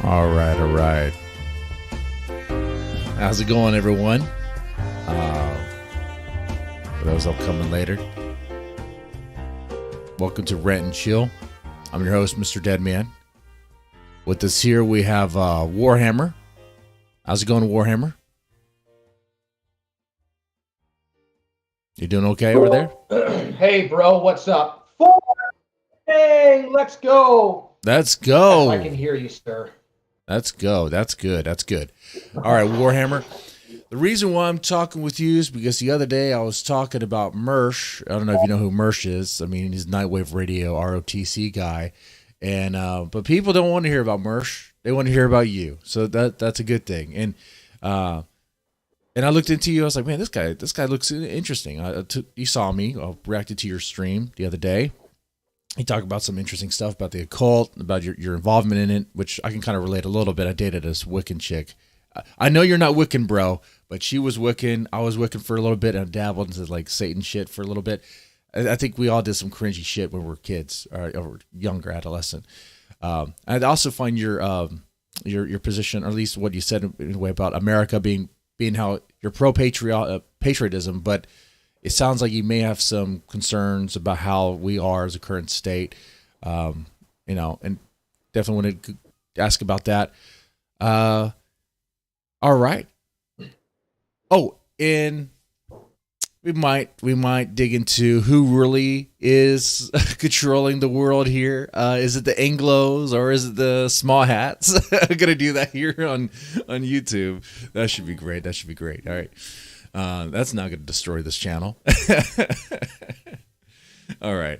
All right, all right. How's it going, everyone? For those that coming later, welcome to Rent and Chill. I'm your host, Mr. Deadman. With us here, we have Warhammer. How's it going, Warhammer? You doing okay over there? Hey, bro, what's up? Hey, let's go. Let's go. Yes, I can hear you, sir. Let's go. That's good. That's good. All right, Warhammer. The reason why I'm talking with you is because the other day I was talking about Mersh. I don't know if you know who Mersh is. I mean, he's Nightwave Radio, ROTC guy. And but people don't want to hear about Mersh. They want to hear about you. So that's a good thing. And I looked into you. I was like, man, this guy looks interesting. You saw me. I reacted to your stream the other day. You talk about some interesting stuff about the occult, about your involvement in it, which I can kind of relate a little bit. I dated this Wiccan chick. I know you're not Wiccan, bro, but she was Wiccan. I was Wiccan for a little bit, and I dabbled into like Satan shit for a little bit. I think we all did some cringy shit when we were kids or younger, adolescent. I'd also find your position, or at least what you said in a way about America being how you're pro patriotism, but it sounds like you may have some concerns about how we are as a current state, and definitely want to ask about that. All right. Oh, and we might dig into who really is controlling the world here. Is it the Anglos or is it the small hats? I'm gonna do that here on YouTube. That should be great. All right. That's not going to destroy this channel. All right.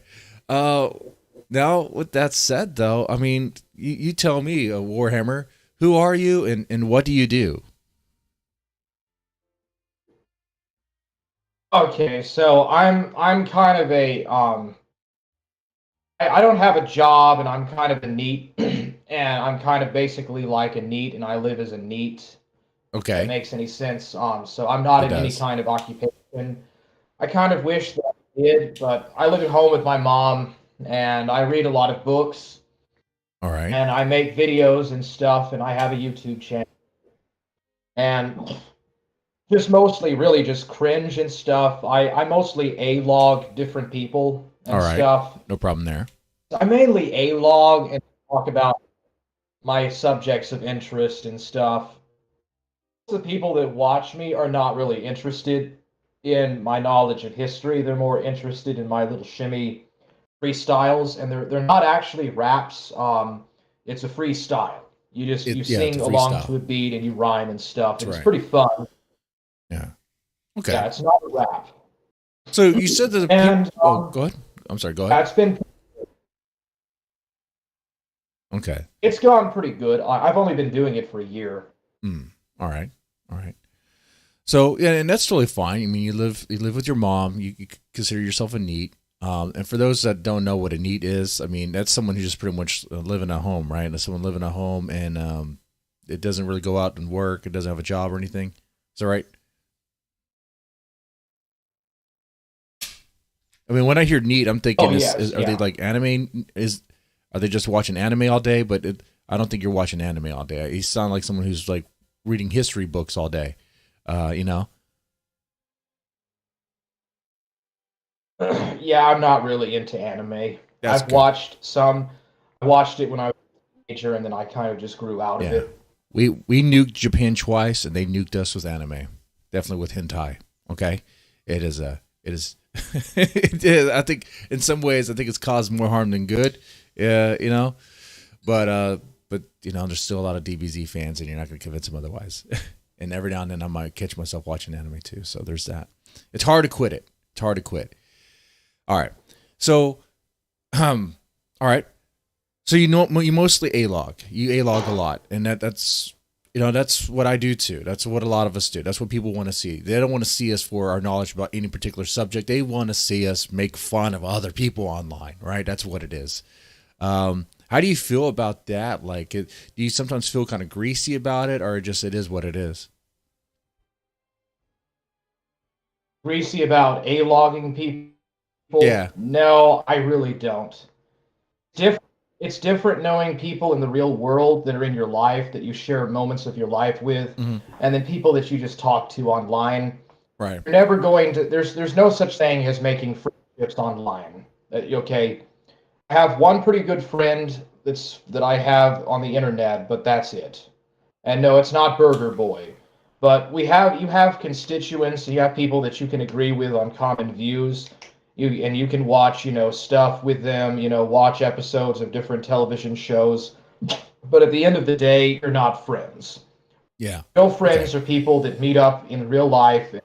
Now, with that said, though, I mean, you tell me, Warhammer, who are you and what do you do? Okay, so I'm kind of a I don't have a job, and I'm kind of a neat, and I'm kind of basically like a neat, and I live as a neat. If that Okay, makes any sense. So I'm not it in any does. kind of occupation. I kind of wish that I did, but I live at home with my mom, and I read a lot of books, All right. and I make videos and stuff, and I have a YouTube channel, and just mostly really just cringe and stuff. I mostly A-log different people All and right. stuff. No problem there. I mainly A-log and talk about my subjects of interest and stuff. The people that watch me are not really interested in my knowledge of history. They're more interested in my little shimmy freestyles, and they're not actually raps. It's a freestyle. You Yeah, it's a sing along freestyle. to a beat and you rhyme and stuff, That's and it's right. pretty fun. Yeah. Yeah, Okay. it's not a rap. So you said that the people. And Oh, go ahead. I'm sorry. Go ahead. that's Okay. it's gone pretty good. I've only been doing it for a year. All right. All right. So yeah, and that's totally fine. I mean, you live with your mom. You consider yourself a neat. And for those that don't know what a neat is, I mean, that's someone who just pretty much living at home, right? That's someone living at home and it doesn't really go out and work. It doesn't have a job or anything. Is that right? I mean, when I hear neat, I'm Oh thinking, yes, are they yeah. like anime? Are they just watching anime all day? But I don't think you're watching anime all day. You sound like someone who's like reading history books all day. You know? Yeah, I'm not really into anime. That's I've good. watched some. I watched it when I was a teenager, and then I kind of just grew out of Yeah. it. We nuked Japan twice, and they nuked us with anime. Definitely with hentai. Okay, it is it is. I think in some ways, I think it's caused more harm than good. Yeah, but there's still a lot of DBZ fans, and you're not going to convince them otherwise. And every now and then, I might catch myself watching anime too. So there's that. It's hard to quit it. It's hard to quit. All right. So, all right. So you mostly A-log. You A-log a lot, and that's what I do too. That's what a lot of us do. That's what people want to see. They don't want to see us for our knowledge about any particular subject. They want to see us make fun of other people online, right? That's what it is. How do you feel about that? Like, do you sometimes feel kind of greasy about it, or just it is what it is? Greasy about A-logging people? Yeah. No, I really don't. Different it's different knowing people in the real world that are in your life that you share moments of your life with, and then people that you just talk to online. Right. You're never going to. There's no such thing as making friendships online. Okay, I have one pretty good friend that I have on the internet, but that's it. And no, it's not Burger Boy. But you have constituents, you have people that you can agree with on common views. You can watch, stuff with them, watch episodes of different television shows. But at the end of the day, you're not friends. Yeah. Real friends are people that meet up in real life and,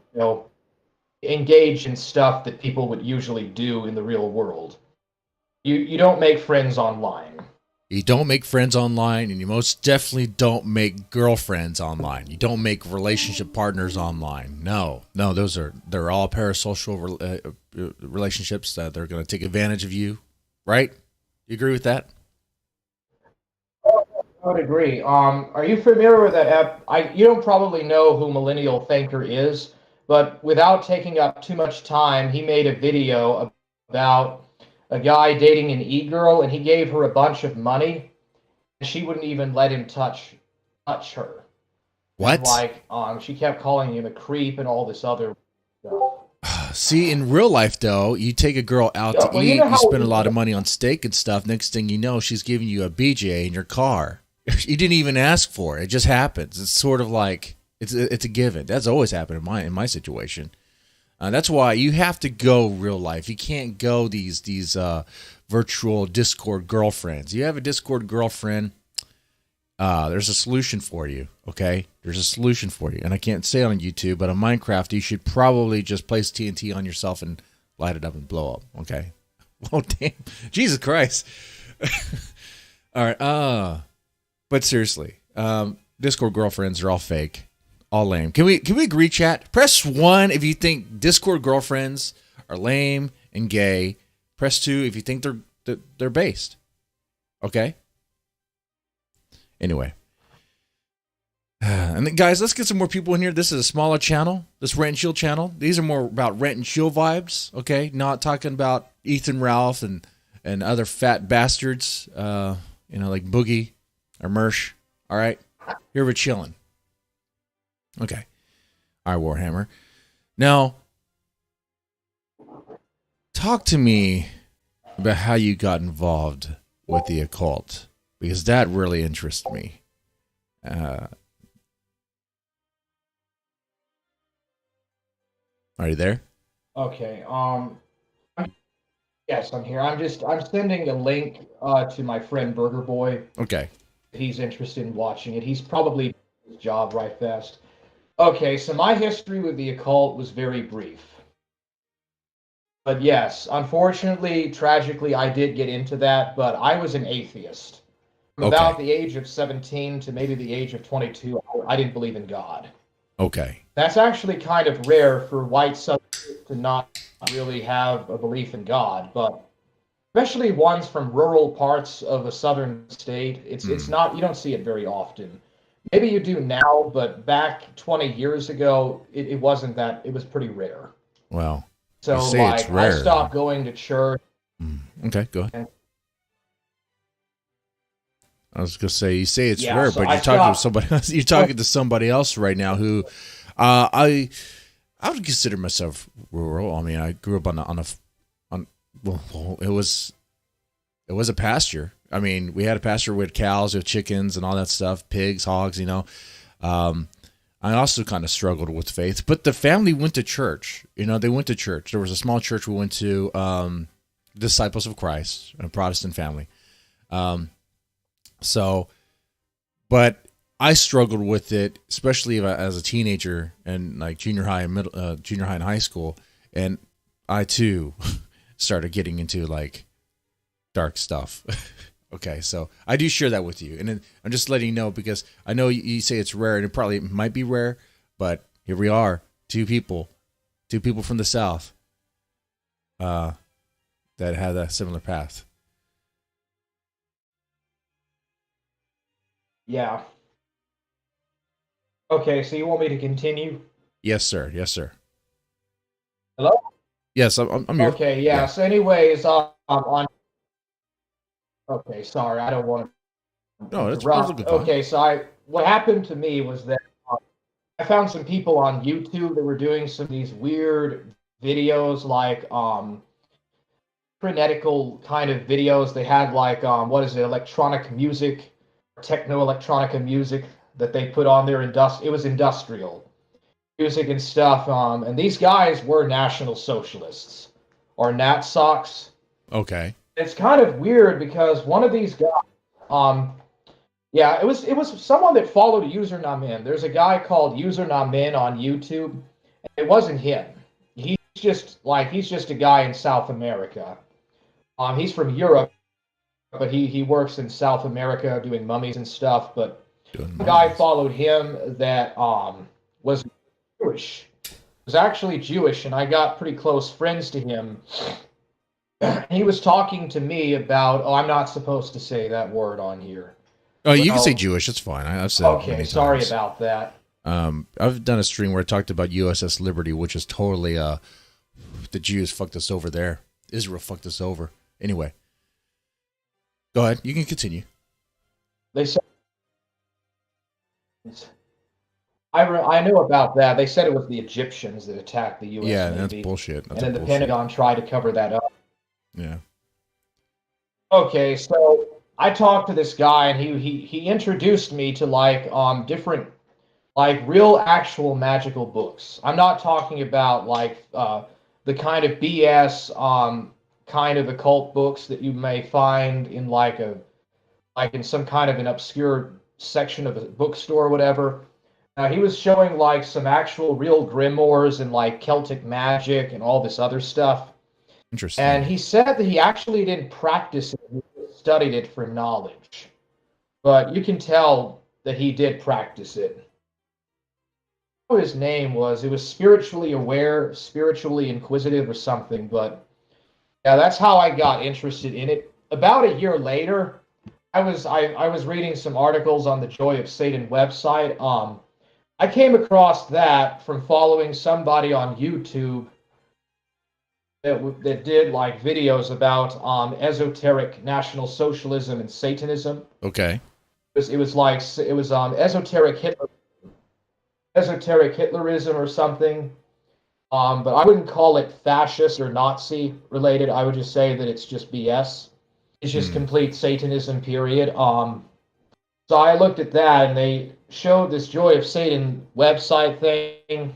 engage in stuff that people would usually do in the real world. You don't make friends online. You don't make friends online, and you most definitely don't make girlfriends online. You don't make relationship partners online. No, they're all parasocial relationships that they're going to take advantage of you, right? You agree with that? I would agree. Are you familiar with that app? You don't probably know who Millennial Thinker is, but without taking up too much time, he made a video about a guy dating an e-girl, and he gave her a bunch of money, and she wouldn't even let him touch her. And What? she kept calling him a creep and all this other stuff. See, in real life, though, you take a girl out to eat, you spend a lot of money on steak and stuff. Next thing you know, she's giving you a BJ in your car. You didn't even ask for it; it just happens. It's sort of like it's a given. That's always happened in my situation. That's why you have to go real life. You can't go these virtual Discord girlfriends. You have a Discord girlfriend. There's a solution for you. Okay, there's a solution for you, and I can't say it on YouTube, but on Minecraft, you should probably just place TNT on yourself and light it up and blow up. Okay. Oh damn, Jesus Christ. All right. But seriously, Discord girlfriends are all fake, all lame. Can we agree, chat? Press 1 if you think Discord girlfriends are lame and gay. Press 2 if you think they're based. Okay. Anyway, and then, guys, let's get some more people in here. This is a smaller channel. This Rent and Chill channel. These are more about Rent and Chill vibes. Okay, not talking about Ethan Ralph and other fat bastards. Like Boogie. Or Mersh. All right. Here we're chilling. Okay. All right, Warhammer. Now, talk to me about how you got involved with the occult, because that really interests me. Are you there? Okay. Yes, I'm here. I'm sending a link to my friend Burger Boy. Okay. He's interested in watching it. He's probably doing his job right fast. Okay, so my history with the occult was very brief. But yes, unfortunately, tragically, I did get into that, but I was an atheist. From about the age of 17 to maybe the age of 22, I didn't believe in God. Okay. That's actually kind of rare for white Southerners to not really have a belief in God, but especially ones from rural parts of a southern state, it's not, you don't see it very often. Maybe you do now, but back 20 years ago, it wasn't that. It was pretty rare. Well, so like I stopped going to church. Okay, go ahead. I was gonna say, you say it's rare, so but you're talking to somebody else. You're talking to somebody else right now who, I would consider myself rural. I mean, I grew up on it was a pasture. I mean, we had a pasture with cows, with chickens, and all that stuff, pigs, hogs. I also kind of struggled with faith, but the family went to church. They went to church. There was a small church we went to, Disciples of Christ, a Protestant family. But I struggled with it, especially as a teenager and like junior high and high school. And I too started getting into like dark stuff. Okay. So I do share that with you. And I'm just letting you know, because I know you say it's rare, and it probably might be rare, but here we are, two people from the South, that had a similar path. Yeah. Okay, so you want me to continue? Yes, sir. Yes, sir. Hello? Yes, I'm here. Okay, yeah. So anyways, on Okay, sorry, I don't want to No, that's interrupt. perfectly fine. Okay, so what happened to me was that I found some people on YouTube that were doing some of these weird videos, like frenetical kind of videos. They had like what is it, electronic music, techno electronica music that they put on their it was industrial music and stuff. And these guys were National Socialists or Nat Sox. Okay. It's kind of weird because one of these guys, um, yeah, it was someone that followed User Namin. There's a guy called User Namin on YouTube. It wasn't him. He's just a guy in South America. He's from Europe, but he works in South America doing mummies and stuff. But Doing the guy mummies. followed him that was Jewish. Was actually Jewish, and I got pretty close friends to him. He was talking to me about, oh, I'm not supposed to say that word on here. Oh, you can say Well, Jewish. It's fine. I've said it okay, many sorry times. about that. I've done a stream where I talked about USS Liberty, which is totally the Jews fucked us over there. Israel fucked us over. Anyway, go ahead. You can continue. They said I know about that. They said it was the Egyptians that attacked the U.S. Yeah, that's Navy, bullshit. and That's a then the bullshit. Pentagon tried to cover that up. Yeah. Okay, so I talked to this guy, and he introduced me to like different like real actual magical books. I'm not talking about like the kind of BS kind of occult books that you may find in like in some kind of an obscure section of a bookstore or whatever. He was showing like some actual real grimoires and like Celtic magic and all this other stuff. And Interesting. he said that he actually didn't practice it, he studied it for knowledge. But you can tell that he did practice it. What his name was, it was spiritually aware, spiritually inquisitive or something. But yeah, that's how I got interested in it. About a year later, I was reading some articles on the Joy of Satan website. I came across that from following somebody on YouTube that did like videos about esoteric National Socialism and Satanism. Okay. It was esoteric Hitlerism or something. But I wouldn't call it fascist or Nazi related. I would just say that it's just BS. It's just Hmm. complete Satanism, period. So I looked at that, and they showed this Joy of Satan website thing.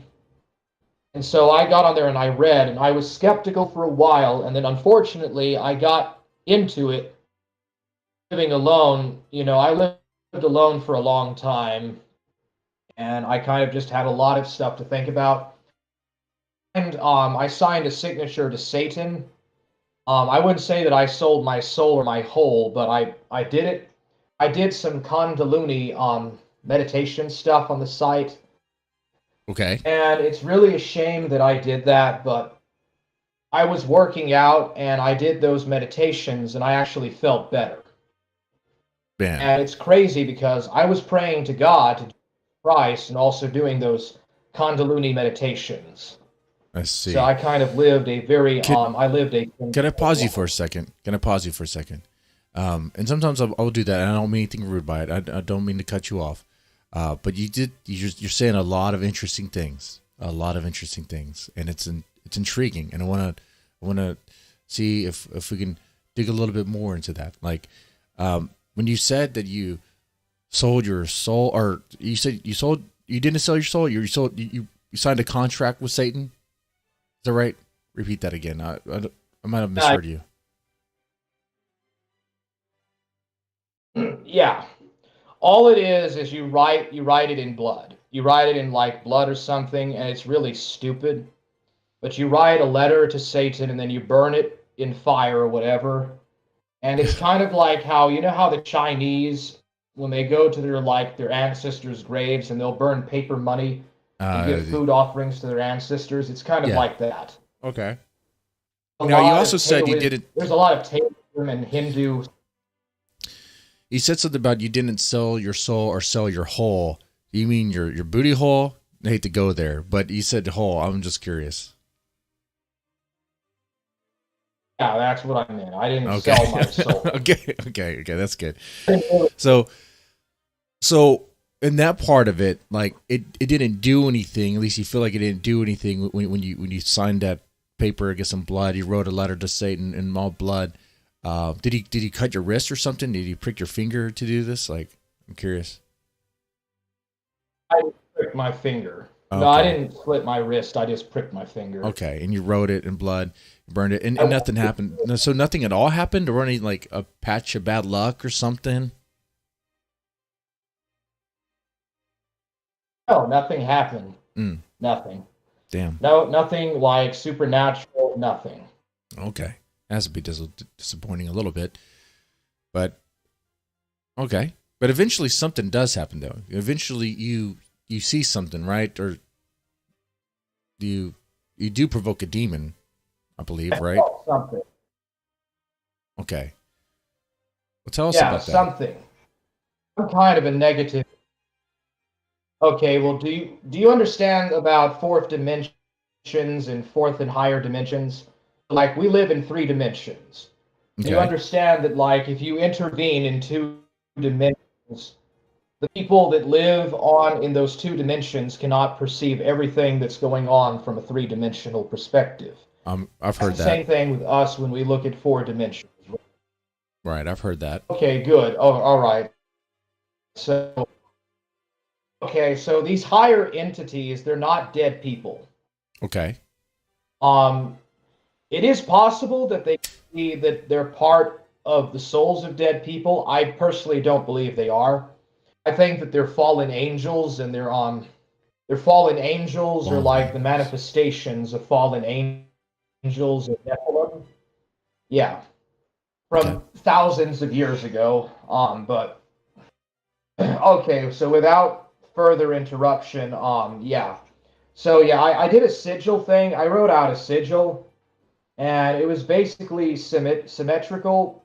And so I got on there and I read, and I was skeptical for a while. And then unfortunately, I got into it living alone. I lived alone for a long time, and I kind of just had a lot of stuff to think about. And I signed a signature to Satan. I wouldn't say that I sold my soul or my whole, but I did it. I did some Kundalini meditation stuff on the site, Okay. and it's really a shame that I did that, but I was working out and I did those meditations and I actually felt better. Man, And it's crazy because I was praying to God, to Christ, and also doing those Kundalini meditations. I So see. I kind of lived a very Can, I lived a can I pause you for a life. second? Can I pause you for a second? And sometimes I'll do that, and I don't mean anything rude by it. I don't mean to cut you off. But you're saying a lot of interesting things, and it's intriguing, and I wanna see if we can dig a little bit more into that. Like, when you said that you sold your soul, or you said you didn't sell your soul, you signed a contract with Satan. Is that right? Repeat that again. I might have misheard you. Yeah. All it is you write it in blood. You write it in like blood or something, and it's really stupid. But you write a letter to Satan and then you burn it in fire or whatever. And it's kind of like how how the Chinese, when they go to their ancestors' graves, and they'll burn paper money and Uh, give food offerings to their ancestors. It's kind of yeah. like that. Okay. A Now you lot also of said you Taoism, didn't. there's a lot of Taoism and Hindu. You said something about you didn't sell your soul or sell your whole. You mean your booty hole? I hate to go there, but you said whole. I'm just curious. Yeah, that's what I meant. I didn't Okay. sell my soul. Okay. That's good. So, so in that part of it, like it didn't do anything. At least you feel like it didn't do anything when you signed that paper, I guess in blood. You wrote a letter to Satan in all blood. Did he cut your wrist or something? Did he prick your finger to do this? Like, I'm curious. I pricked my finger. No, I Okay. didn't slit my wrist. I just pricked my finger. Okay, and you wrote it in blood, burned it, and nothing happened. So nothing at all happened, or any like a patch of bad luck or something. No, nothing happened. Mm, Nothing. damn. No, nothing like supernatural. Nothing. Okay, has to be disappointing a little bit, but okay. But eventually something does happen, though. Eventually you see something, right? Or you do provoke a demon, I believe, right? Something. Okay. Well, tell us Yeah, about that. something. Some kind of a negative. Okay, well, do you understand about fourth dimensions and fourth and higher dimensions? Like we live in three dimensions. You Okay. understand that, like, if you intervene in two dimensions, the people that live on in those two dimensions cannot perceive everything that's going on from a three-dimensional perspective. I've It's heard the that. same thing with us when we look at four dimensions. Right, I've heard that. Okay, good. Oh, all right. So, okay, so these higher entities, they're not dead people. Okay. Um, it is possible that they're part of the souls of dead people. I personally don't believe they are. I think that they're fallen angels, and they're fallen angels are Fallen like the angels. manifestations of fallen angels of Nephilim. Yeah, Okay. from thousands of years ago. But okay, so without further interruption, yeah. So yeah, I did a sigil thing. I wrote out a sigil, and it was basically symmetrical.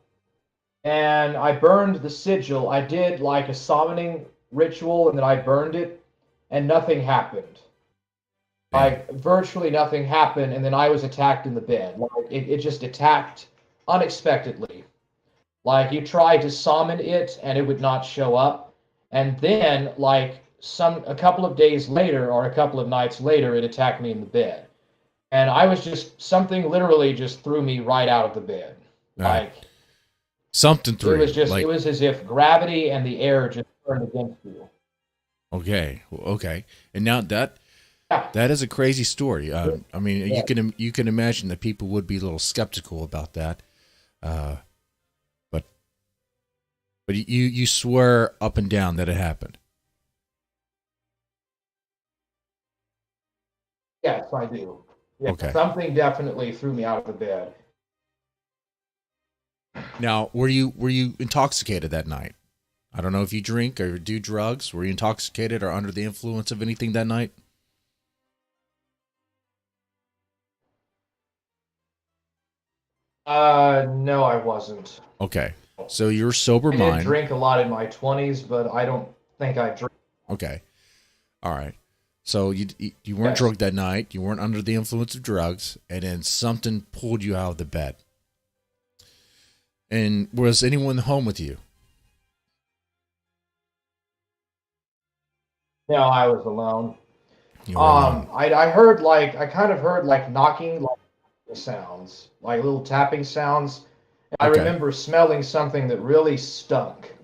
And I burned the sigil. I did like a summoning ritual, and then I burned it, and nothing happened. Damn. Like virtually nothing happened, and then I was attacked in the bed. Like it just attacked unexpectedly. Like you tried to summon it, and it would not show up, and then like a couple of days later or a couple of nights later, it attacked me in the bed, and I was just something literally just threw me right out of the bed. All right. Like Something it through was you. just it Like, was as if gravity and the air just turned against you. okay. Okay. And now that Yeah, that is a crazy story. I mean, yeah. you can imagine that people would be a little skeptical about that. Uh, but you swear up and down that it happened. Yes, I do. Yeah, Okay. something definitely threw me out of the bed. Now, were you intoxicated that night? I don't know if you drink or do drugs. Were you intoxicated or under the influence of anything that night? No, I wasn't. Okay. So you're sober I did mind. drink a lot in my 20s, but I don't think I drink. Okay. All right. So you weren't Yes. drunk that night. You weren't under the influence of drugs, and then something pulled you out of the bed. And was anyone home with you? No, I was alone. You were alone. I heard like I kind of heard like knocking like sounds, like little tapping sounds. And I Okay. remember smelling something that really stunk. It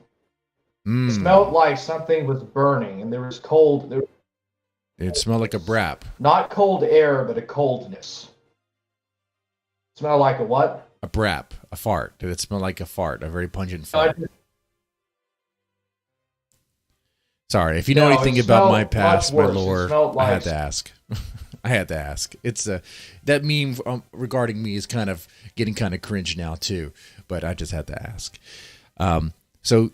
Hmm. smelled like something was burning, and there was cold. There It smelled like a was brap. not cold air, but a coldness. Smell like a what? A brap. A fart. Did it smell like a fart? A very pungent Uh, fart. Sorry, if you know no, it anything about my smelled much past, my worse. It lore, smelled I had like to ask. I had to ask. It's that meme regarding me is kind of getting kind of cringe now too, but I just had to ask. Um, so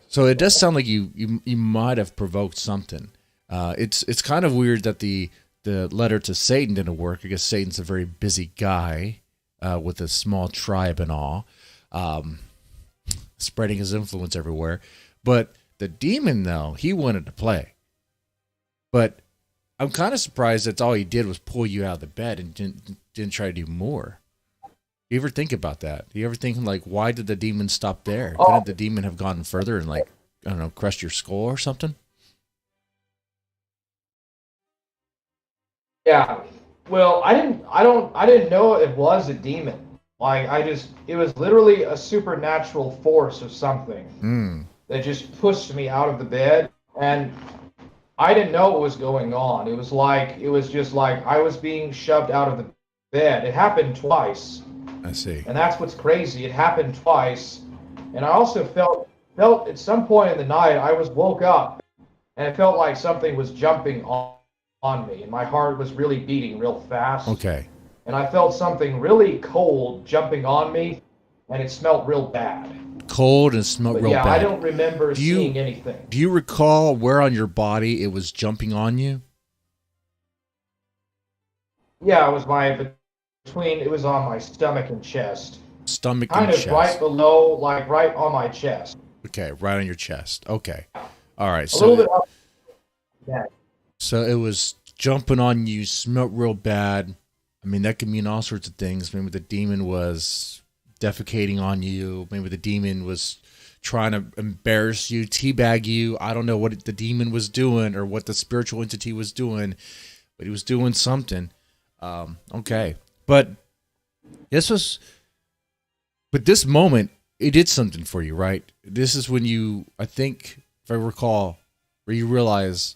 so it does sound like you might have provoked something. It's kind of weird that the letter to Satan didn't work. I guess Satan's a very busy guy with a small tribe and all, spreading his influence everywhere. But the demon, though, he wanted to play. But I'm kind of surprised that's all he did was pull you out of the bed and didn't try to do more. You ever think about that? Do you ever think like, why did the demon stop there? Oh, Couldn't the demon have gone further and like, I don't know, crushed your skull or something? yeah. Well, I didn't know it was a demon. Like it was literally a supernatural force or something Hmm. that just pushed me out of the bed, and I didn't know what was going on. It was just like I was being shoved out of the bed. It happened twice, I see. and that's what's crazy. It happened twice, and I also felt at some point in the night I was woke up, and it felt like something was jumping on me, and my heart was really beating real fast, Okay. and I felt something really cold jumping on me, and it smelled real bad. Cold and smelled But real yeah, I bad. don't remember Do you seeing anything. do you recall where on your body it was jumping on you? Yeah, it was it was on my stomach and chest. Stomach Kind and of right chest. below, like right on my chest. Okay, right on your chest. Okay. All right. A little bit So up. Yeah. so it was jumping on you, smelled real bad. I mean, that could mean all sorts of things. Maybe the demon was defecating on you. Maybe the demon was trying to embarrass you, teabag you. I don't know what the demon was doing or what the spiritual entity was doing, but he was doing something. Okay. But this was, but this moment, it did something for you, right? This is when you, I think, if I recall, where you realize,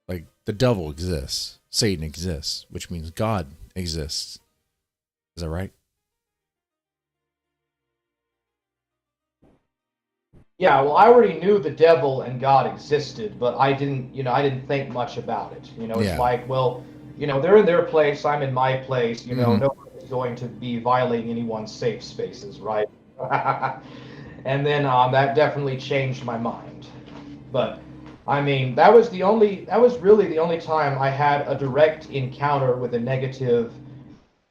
like, the devil exists, Satan exists, which means God exists. Is that right? Yeah, well, I already knew the devil and God existed, but I didn't think much about it. It's Yeah. like, well, they're in their place, I'm in my place, Hmm. nobody's going to be violating anyone's safe spaces, right? And then that definitely changed my mind. But I mean, that was really the only time I had a direct encounter with a negative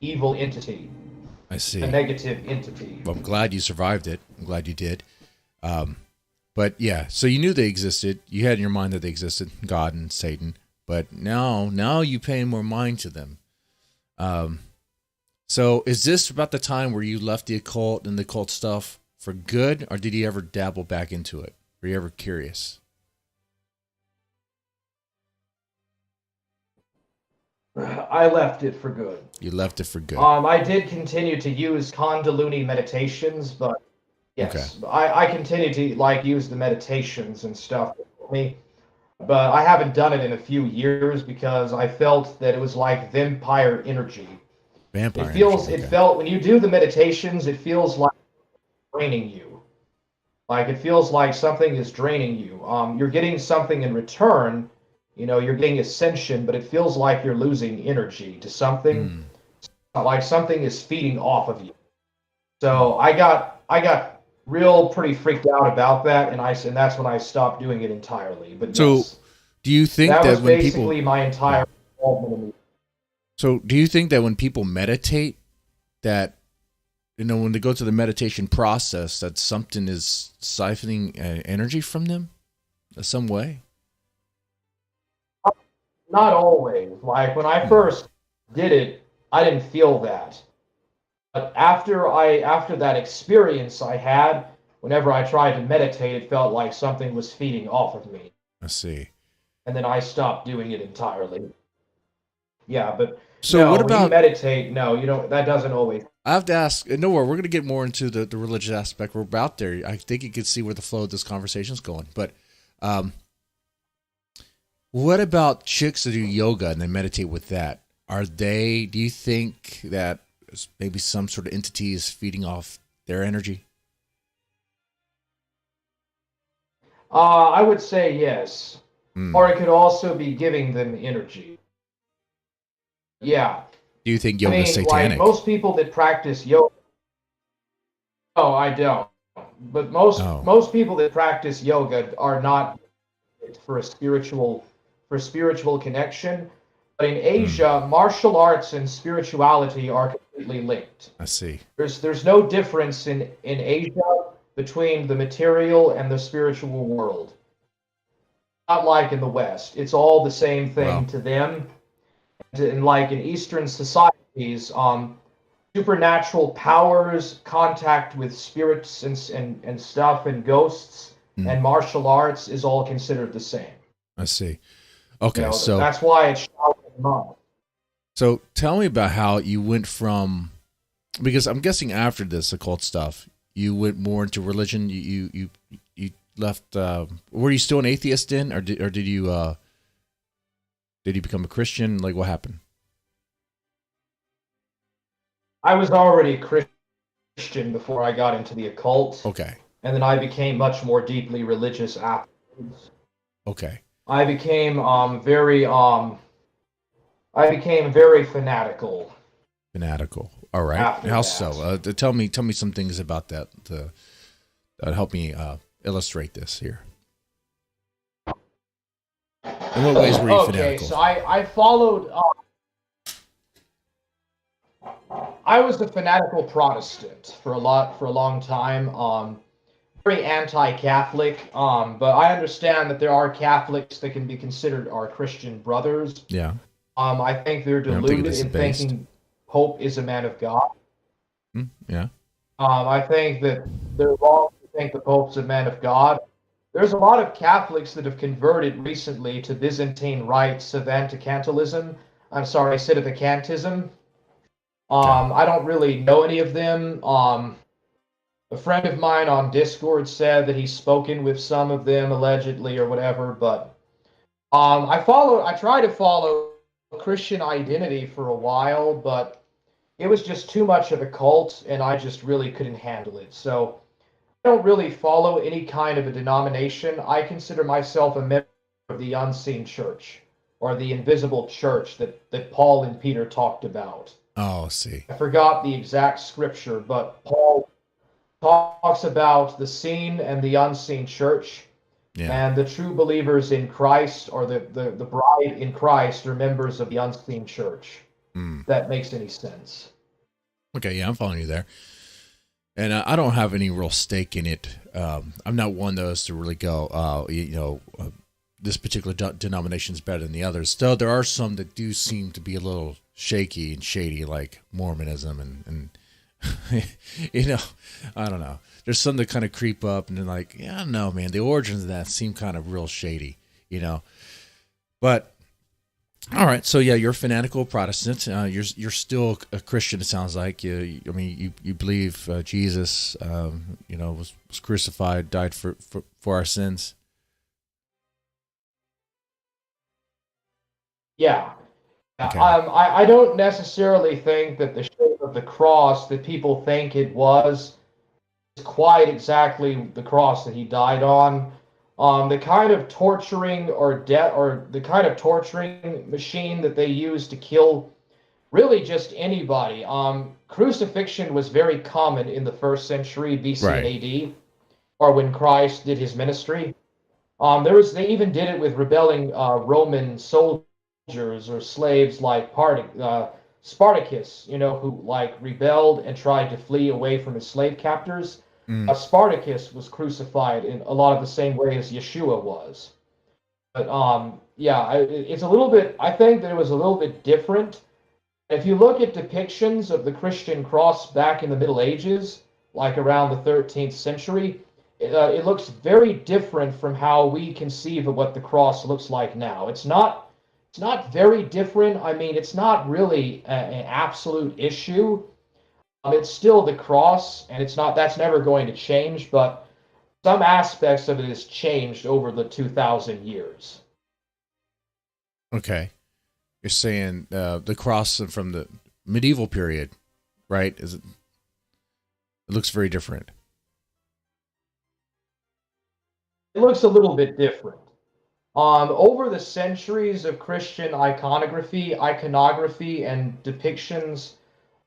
evil entity, I a see. negative entity. Well, I'm glad you survived it. I'm glad you did. Um, but yeah, so you knew they existed. You had in your mind that they existed, God and Satan. But now you pay more mind to them. Um, so is this about the time where you left the occult and the occult stuff for good, or did you ever dabble back into it? Were you ever curious? I left it for good. You left it for good. I did continue to use Kundalini meditations, but Okay. yes, I continue to like use the meditations and stuff for me. But I haven't done it in a few years because I felt that it was like vampire energy. Vampire energy. It Okay. felt when you do the meditations, it feels like draining you. Like it feels like something is draining you. You're getting something in return. You're getting ascension, but it feels like you're losing energy to something. Hmm. Like something is feeding off of you. Hmm. So I got real pretty freaked out about that, and that's when I stopped doing it entirely. But So yes, do you think that was that when people, basically my yeah. entire involvement in So do you think that when people meditate, that when they go through the meditation process, that something is siphoning energy from them in some way? Not always. Like when I Hmm. first did it, I didn't feel that. But after that experience I had, whenever I tried to meditate, it felt like something was feeding off of me. I see. And then I stopped doing it entirely. Yeah, but So what no, when you about? meditate, no, you don't that doesn't always. I have to ask. No, we're going to get more into the religious aspect. We're about there. I think you can see where the flow of this conversation is going. But um, what about chicks that do yoga and they meditate with that? Are they? Do you think that maybe some sort of entity is feeding off their energy? I would say yes. Or Hmm. it could also be giving them energy. Yeah. Do you think I yoga is mean, like satanic? most people that practice yoga, no, I don't. But Oh. most people that practice yoga are not for a spiritual connection. But in Hmm. Asia, martial arts and spirituality are completely linked. I see. There's no difference in Asia between the material and the spiritual world. Not like in the West. It's all the same thing Wow. to them. And like in Eastern societies, supernatural powers, contact with spirits and stuff and ghosts and martial arts is all considered the same. I see. Okay, so that's why it's Shaolin monk. So tell me about how you went from, because I'm guessing after this occult stuff, you went more into religion. You left. Were you still an atheist then, or did you become a Christian? Like, what happened? I was already a Christian before I got into the occult. Okay. And then I became much more deeply religious afterwards. Okay. I became very fanatical. Fanatical. All right. How so? Tell me some things about that to help me illustrate this here. In what ways were you fanatical? Okay, so I followed. I was a fanatical Protestant for a long time. Very anti-Catholic. But I understand that there are Catholics that can be considered our Christian brothers. Yeah. I think they're deluded in thinking Pope is a man of God. Yeah. I think that they're wrong to think the Pope's a man of God. There's a lot of Catholics that have converted recently to Byzantine Rite Sedenticantalism. Sedevacantism. I don't really know any of them. A friend of mine on Discord said that he's spoken with some of them allegedly or whatever, but I tried to follow Christian identity for a while, but it was just too much of a cult and I just really couldn't handle it. So I don't really follow any kind of a denomination. I consider myself a member of the unseen church, or the invisible church that Paul and Peter talked about. Oh, see. I forgot the exact scripture, but Paul talks about the seen and the unseen church. Yeah. And the true believers in Christ, or the bride in Christ, are members of the unseen church. If that makes any sense. Okay, yeah, I'm following you there. And I don't have any real stake in it. I'm not one of those to really go, this particular denomination is better than the others. Though there are some that do seem to be a little shaky and shady, like Mormonism and I don't know. There's some that kind of creep up and they're like, yeah, I don't know, man. The origins of that seem kind of real shady, But all right, so yeah, you're a fanatical Protestant. You're still a Christian. It sounds like you believe Jesus, was crucified, died for our sins. Yeah. Okay. I don't necessarily think that the shape of the cross that people think it was is quite exactly the cross that he died on. The kind of torturing the kind of torturing machine that they used to kill really just anybody. Crucifixion was very common in the 1st century BC and AD, or when Christ did his ministry. They even did it with rebelling Roman soldiers or slaves like Spartacus, who rebelled and tried to flee away from his slave captors. Spartacus was crucified in a lot of the same way as Yeshua was. But it's a little bit, I think that it was a little bit different. If you look at depictions of the Christian cross back in the Middle Ages, like around the 13th century, it looks very different from how we conceive of what the cross looks like now. It's not very different. I mean, it's not really an absolute issue. It's still the cross, and that's never going to change, but some aspects of it has changed over the 2,000 years. Okay. You're saying the cross from the medieval period, right? It looks very different. It looks a little bit different. Over the centuries of Christian iconography, and depictions,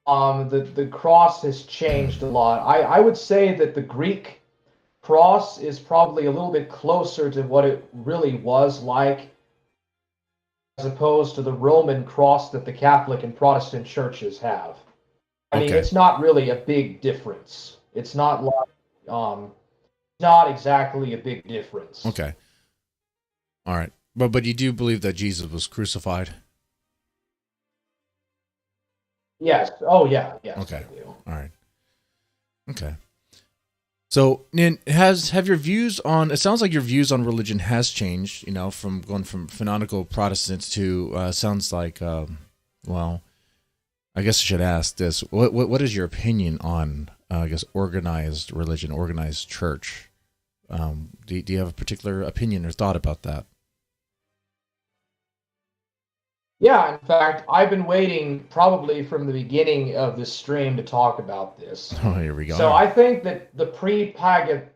the cross has changed a lot. I would say that the Greek cross is probably a little bit closer to what it really was like, as opposed to the Roman cross that the Catholic and Protestant churches have. I mean, it's not really a big difference. It's not not exactly a big difference. Okay. All right. But you do believe that Jesus was crucified? Yes. Oh, yeah. Yes, I Okay. do. All right. Okay. So, then have your views on? It sounds like your views on religion has changed. You know, from going from fanatical Protestants to sounds like. Well, I guess I should ask this: what is your opinion on? I guess organized religion, organized church. Do you have a particular opinion or thought about that? Yeah, in fact, I've been waiting probably from the beginning of this stream to talk about this. Oh, here we go. All So right. I think that the Pythagorean,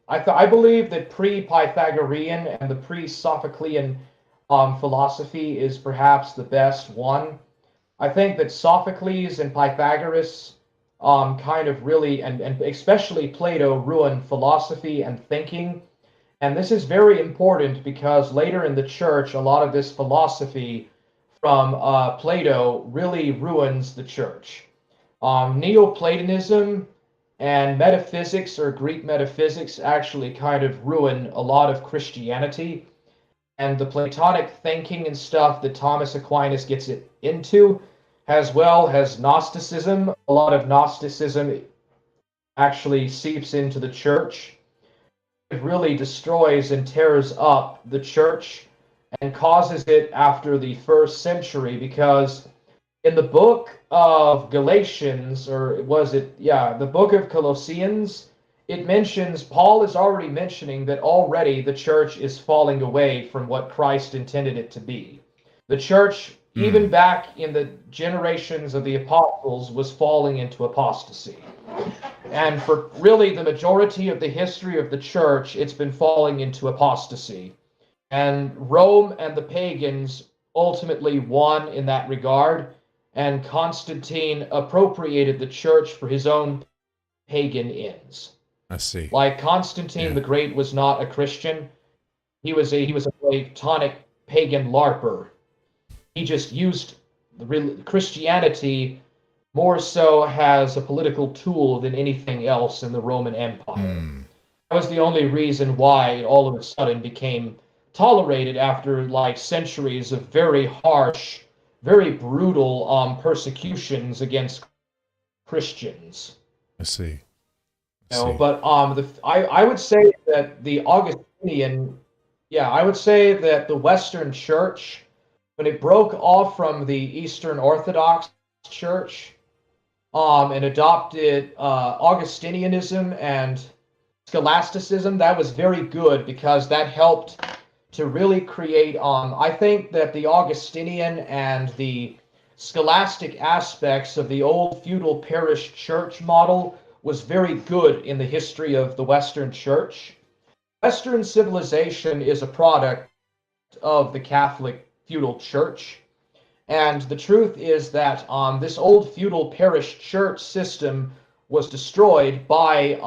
I believe that pre-Pythagorean and the pre-Sophoclean philosophy is perhaps the best one. I think that Sophocles and Pythagoras kind of really, and especially Plato, ruined philosophy and thinking. And this is very important because later in the church, a lot of this philosophy from Plato really ruins the church. Neoplatonism and metaphysics or Greek metaphysics actually kind of ruin a lot of Christianity. And the Platonic thinking and stuff that Thomas Aquinas gets it into, as well as Gnosticism. A lot of Gnosticism actually seeps into the church. It really destroys and tears up the church and causes it after the first century because in the book of Galatians, or was it, yeah, the book of Colossians, it mentions, Paul is already mentioning that already the church is falling away from what Christ intended it to be. The church, even Mm, back in the generations of the apostles, was falling into apostasy. And for really the majority of the history of the church, it's been falling into apostasy. And Rome and the pagans ultimately won in that regard, and Constantine appropriated the church for his own pagan ends. I see. Like Constantine Yeah. the Great was not a Christian. He was a Platonic pagan larper. He just used Christianity more so as a political tool than anything else in the Roman Empire. Mm, That was the only reason why it all of a sudden became tolerated after like centuries of very harsh, very brutal persecutions against Christians. I see. I You know, see. but I would say that the Augustinian, yeah, I would say that the Western Church, when it broke off from the Eastern Orthodox Church, and adopted Augustinianism and scholasticism, that was very good because that helped to really create. I think that the Augustinian and the scholastic aspects of the old feudal parish church model was very good in the history of the Western Church. Western civilization is a product of the Catholic feudal church. And the truth is that this old feudal parish church system was destroyed by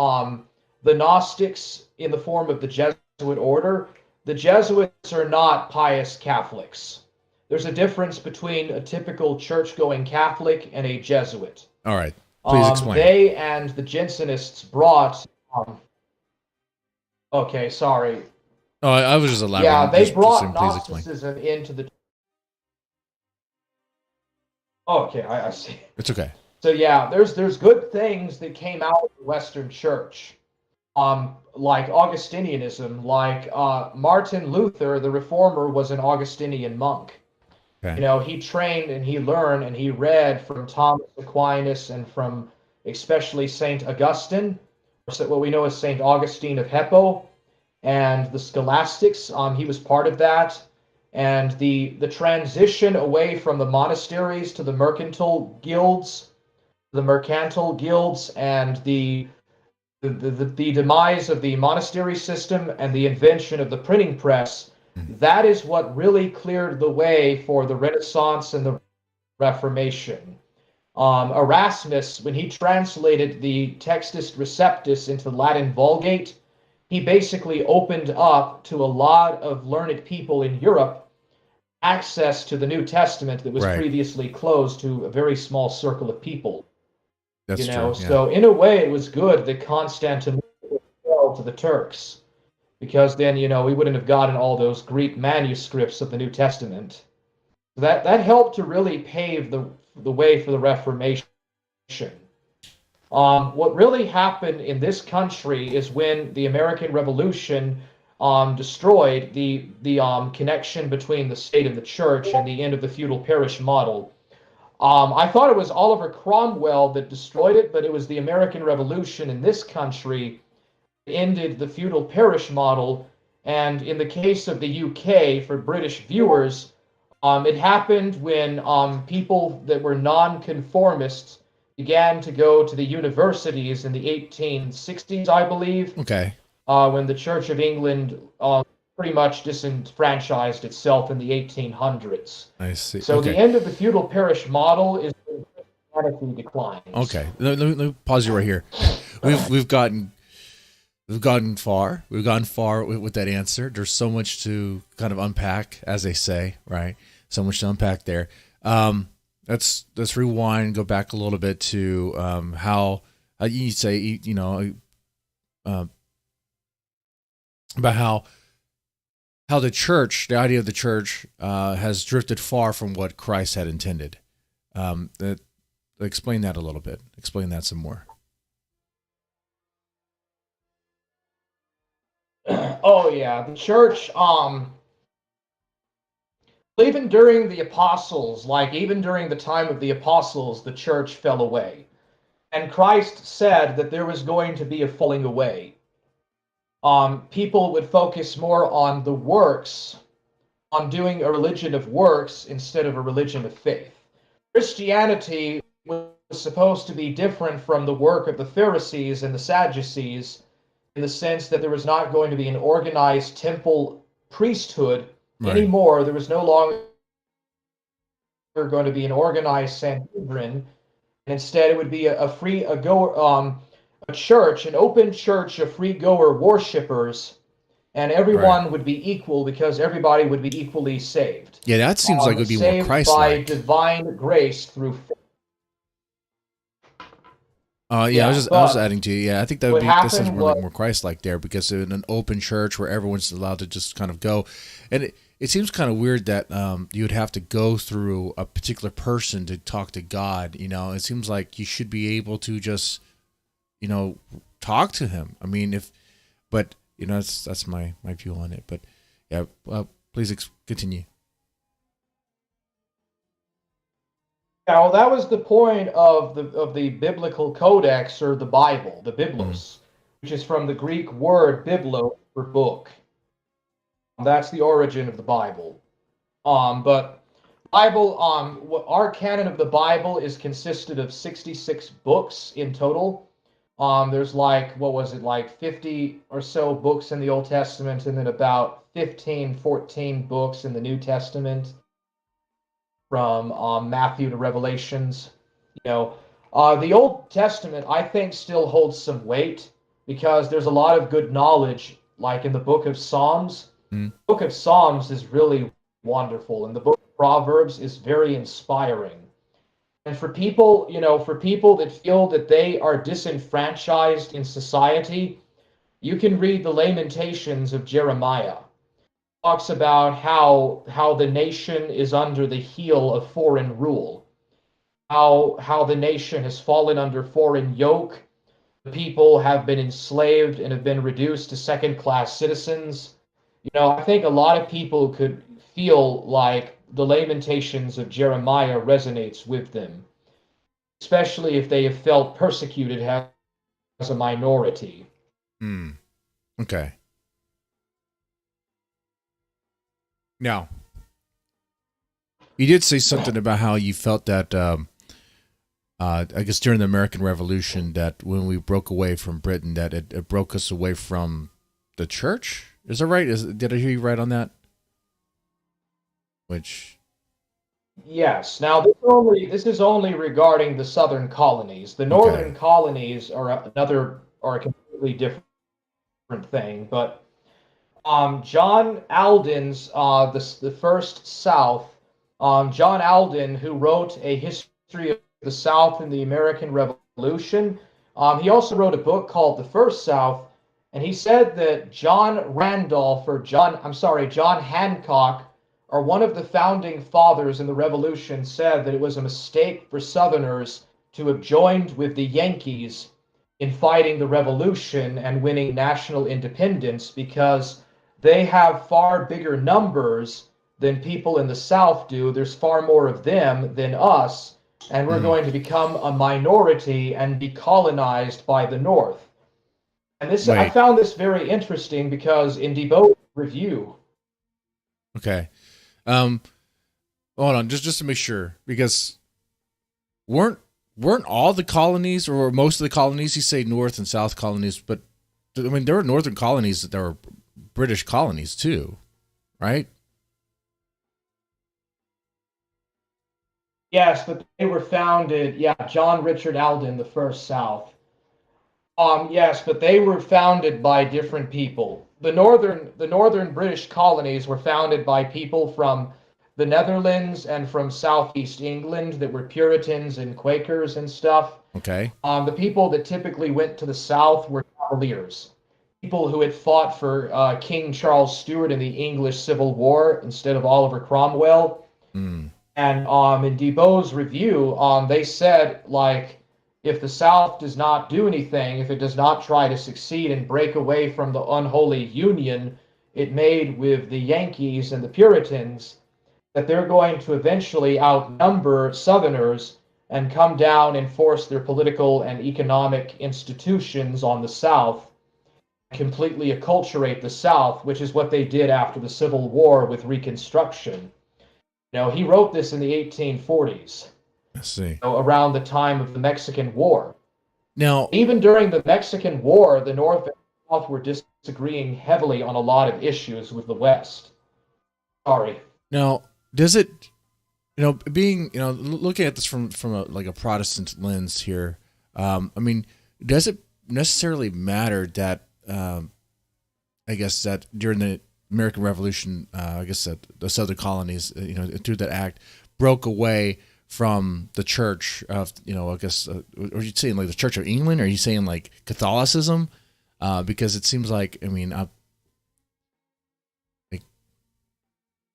the Gnostics in the form of the Jesuit order. The Jesuits are not pious Catholics. There's a difference between a typical church-going Catholic and a Jesuit. All right. Please explain. They and the Jansenists brought. Okay, sorry. Oh, I was just Yeah, elaborating. they Just brought saying, please explain. Gnosticism into the. Okay, I see. It's okay. So yeah, there's good things that came out of the Western Church, like Augustinianism, like Martin Luther, the Reformer, was an Augustinian monk. You Okay. know, he trained and he learned and he read from Thomas Aquinas and from especially Saint Augustine, or what we know as Saint Augustine of Hippo, and the Scholastics. He was part of that, and the transition away from the monasteries to the mercantile guilds, and the demise of the monastery system and the invention of the printing press, Mm, that is what really cleared the way for the Renaissance and the Reformation. Erasmus, when he translated the Textus Receptus into the Latin Vulgate, he basically opened up to a lot of learned people in Europe access to the New Testament that was right. previously closed to a very small circle of people. That's true. Yeah. So in a way, it was good that Constantinople fell to the Turks, because then we wouldn't have gotten all those Greek manuscripts of the New Testament. That helped to really pave the the way for the Reformation. What really happened in this country is when the American Revolution destroyed the connection between the state and the church and the end of the feudal parish model. I thought it was Oliver Cromwell that destroyed it, but it was the American Revolution in this country that ended the feudal parish model. And in the case of the UK, for British viewers, it happened when people that were nonconformists began to go to the universities in the 1860s, I believe. Okay. When the Church of England pretty much disenfranchised itself in the 1800s. I see. So okay. the end of the feudal parish model is when Christianity declines. Okay. Let me pause you right here. We've gotten far. We've gone far with that answer. There's so much to kind of unpack, as they say, right? So much to unpack there. Let's rewind, go back a little bit to how you say, about how the church, the idea of the church, has drifted far from what Christ had intended. Explain that a little bit. Explain that some more. Oh yeah, the church. Even during the apostles, even during the time of the apostles, the church fell away, and Christ said that there was going to be a falling away. People would focus more on the works, on doing a religion of works instead of a religion of faith. Christianity was supposed to be different from the work of the Pharisees and the Sadducees in the sense that there was not going to be an organized temple priesthood anymore. There was no longer going to be an organized Sanhedrin, and instead it would be a church, an open church of free-goer worshipers, and everyone would be equal because everybody would be equally saved. Yeah, that seems like it would be more Christ-like. By divine grace through faith. I was adding to you. Yeah, I think that would be this is really more Christ-like there, because in an open church where everyone's allowed to just kind of go, and it seems kind of weird that you would have to go through a particular person to talk to God. It seems like you should be able to just talk to him. I mean, that's my view on it. But yeah, please continue. Yeah, well, that was the point of the biblical codex, or the Bible, the Biblos, which is from the Greek word biblo, for book. That's the origin of the Bible. But Bible, our canon of the Bible is consisted of 66 books in total. There's 50 or so books in the Old Testament, and then about 14 books in the New Testament, from Matthew to Revelations. The Old Testament, I think, still holds some weight because there's a lot of good knowledge, like in the book of Psalms. The book of Psalms is really wonderful, and the book of Proverbs is very inspiring. And for people, that feel that they are disenfranchised in society, you can read the Lamentations of Jeremiah. It talks about how the nation is under the heel of foreign rule, how the nation has fallen under foreign yoke. The people have been enslaved and have been reduced to second-class citizens. I think a lot of people could feel like the Lamentations of Jeremiah resonates with them, especially if they have felt persecuted as a minority. Okay. Now, you did say something about how you felt that, I guess during the American Revolution, that when we broke away from Britain, that it broke us away from the church. Is that right? Did I hear you right on that? Yes. Now, this is only regarding the southern colonies. The northern colonies are a completely different thing. But John Alden's the First South. John Alden, who wrote a history of the South in the American Revolution, he also wrote a book called The First South. And he said that John Hancock or one of the founding fathers in the Revolution said that it was a mistake for Southerners to have joined with the Yankees in fighting the Revolution and winning national independence because they have far bigger numbers than people in the South do. There's far more of them than us, and we're going to become a minority and be colonized by the North. And this, I Wait. found this very interesting because in DeBoe's review. Okay. Hold on, just to make sure, because weren't all the colonies, or most of the colonies, you say North and South colonies, but I mean there were northern colonies that were British colonies too, right? Yes, but they were founded, yeah, John Richard Alden, the first South. Yes, but they were founded by different people. The northern British colonies were founded by people from the Netherlands and from southeast England that were Puritans and Quakers and stuff. Okay. The people that typically went to the south were Cavaliers, people who had fought for King Charles Stuart in the English Civil War instead of Oliver Cromwell. Mm. And in DeBoe's review, they said, like, if the South does not do anything, if it does not try to succeed and break away from the unholy union it made with the Yankees and the Puritans, that they're going to eventually outnumber Southerners and come down and force their political and economic institutions on the South, completely acculturate the South, which is what they did after the Civil War with Reconstruction. Now, he wrote this in the 1840s. I see. Around the time of the Mexican War. Now, even during the Mexican War, the North and South were disagreeing heavily on a lot of issues with the West. Sorry. Now, does it, being, looking at this from a Protestant lens here, I mean, does it necessarily matter that, I guess that during the American Revolution, I guess that the Southern colonies, through that act, broke away from the church of, I guess, are you saying like the Church of England? Or are you saying like Catholicism? Because it seems like, I mean, like,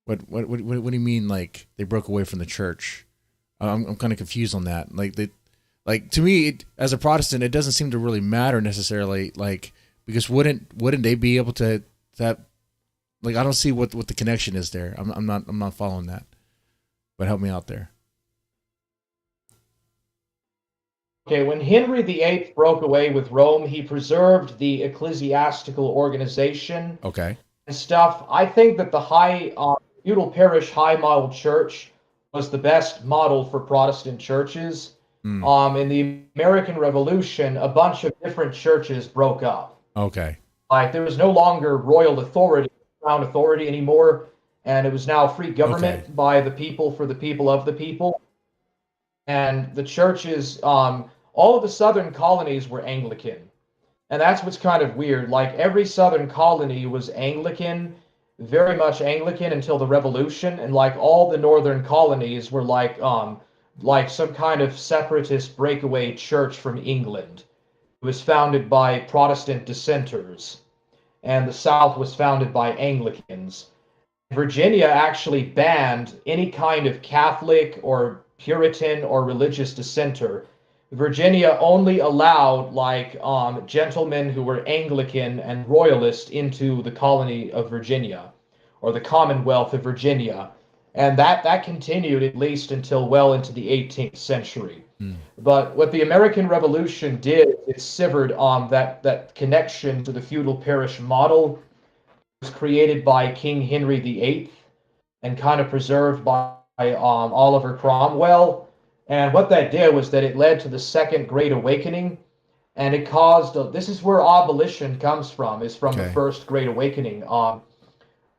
what do you mean? Like they broke away from the church? I'm kind of confused on that. Like to me, as a Protestant, it doesn't seem to really matter necessarily. Like, because wouldn't they be able to that? Like, I don't see what the connection is there. I'm not following that. But help me out there. Okay, when Henry VIII broke away with Rome, he preserved the ecclesiastical organization. Okay. And stuff. I think that the feudal parish high model church was the best model for Protestant churches. In the American Revolution, a bunch of different churches broke up. Okay. Like there was no longer royal authority, crown authority anymore, and it was now free government by the people for the people of the people. And the churches, all of the southern colonies were Anglican. And that's what's kind of weird. Like every southern colony was Anglican, very much Anglican until the Revolution, and like all the northern colonies were like some kind of separatist breakaway church from England. It was founded by Protestant dissenters, and the South was founded by Anglicans. Virginia actually banned any kind of Catholic or Puritan or religious dissenter. Virginia only allowed gentlemen who were Anglican and Royalist into the colony of Virginia, or the Commonwealth of Virginia, and that continued at least until well into the 18th century. But what the American Revolution did, it severed that connection to the feudal parish model. It was created by King Henry VIII and kind of preserved by Oliver Cromwell. And what that did was that it led to the Second Great Awakening, and it caused this is where abolition comes from, is from the First Great Awakening.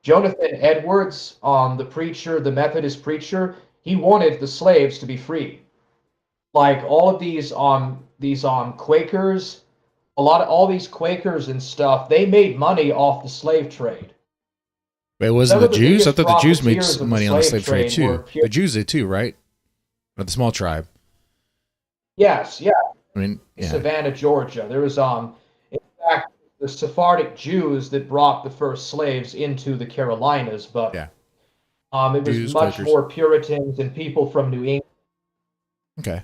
Jonathan Edwards, the preacher, the Methodist preacher, he wanted the slaves to be free. Like all of these Quakers, all these Quakers and stuff, they made money off the slave trade. Wait, wasn't the Jews? I thought the Jews made money on the slave trade too. The Jews did too, right? Or the small tribe. Yes, yeah. I mean, yeah. Savannah, Georgia. There was in fact the Sephardic Jews that brought the first slaves into the Carolinas, but It was Jews, much Quakers. more Puritans and people from New England. Okay.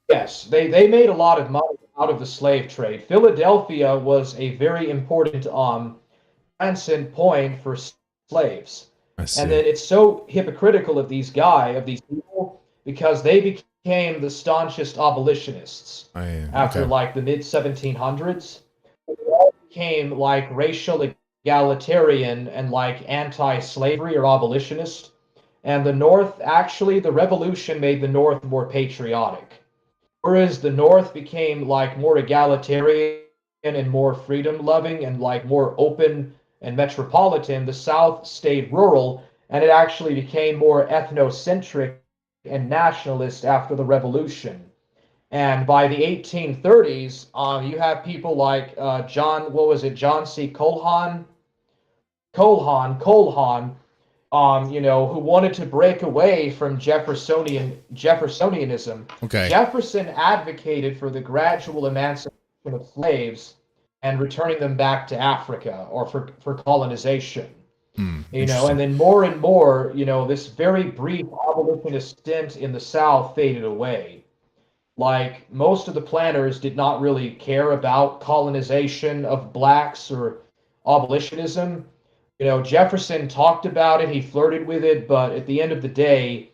Yes, they made a lot of money out of the slave trade. Philadelphia was a very important transit point for slaves. I And see. then it's so hypocritical of these people, because they became the staunchest abolitionists after Okay. like the mid 1700s. They all became like racial egalitarian and like anti-slavery or abolitionist. And the North, actually, the revolution made the North more patriotic. Whereas the North became like more egalitarian and more freedom loving and like more open and metropolitan, the South stayed rural, and it actually became more ethnocentric and nationalist after the revolution. And by the 1830s, you have people like what was it, John C. Colhan, who wanted to break away from Jeffersonianism. Okay. Jefferson advocated for the gradual emancipation of slaves and returning them back to Africa, or for colonization. And Interesting. then more and more, this very brief abolitionist stint in the South faded away. Like, most of the planners did not really care about colonization of blacks or abolitionism. Jefferson talked about it, he flirted with it, but at the end of the day,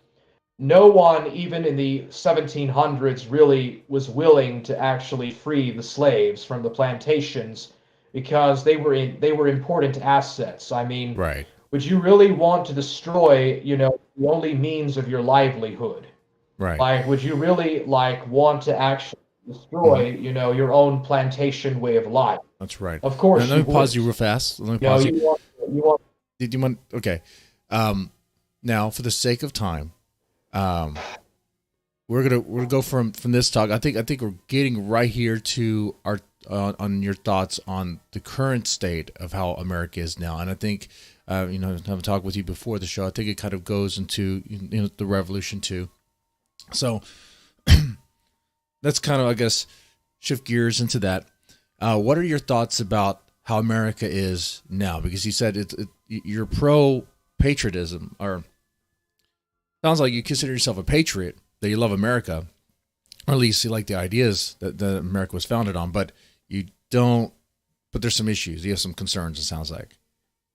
no one, even in the 1700s, really was willing to actually free the slaves from the plantations, because they were important assets. I mean, Right. would you really want to destroy, the only means of your livelihood? Right. Like, would you really like want to actually Hmm. destroy, your own plantation way of life? That's right. Of Now, course let you me pause you wouldn't. real fast. Let me You know, pause you. you want. Did you want? Okay. Um, now, for the sake of time, um, we're gonna go from this talk. I think we're getting right here to our on your thoughts on the current state of how America is now, and I think having talked with you before the show, I think it kind of goes into the revolution too. So let's kind of, I guess, shift gears into that. What are your thoughts about how America is now? Because you said you're pro patriotism, or sounds like you consider yourself a patriot, that you love America, or at least you like the ideas that America was founded on, but you don't. But there's some issues. You have some concerns. It sounds like.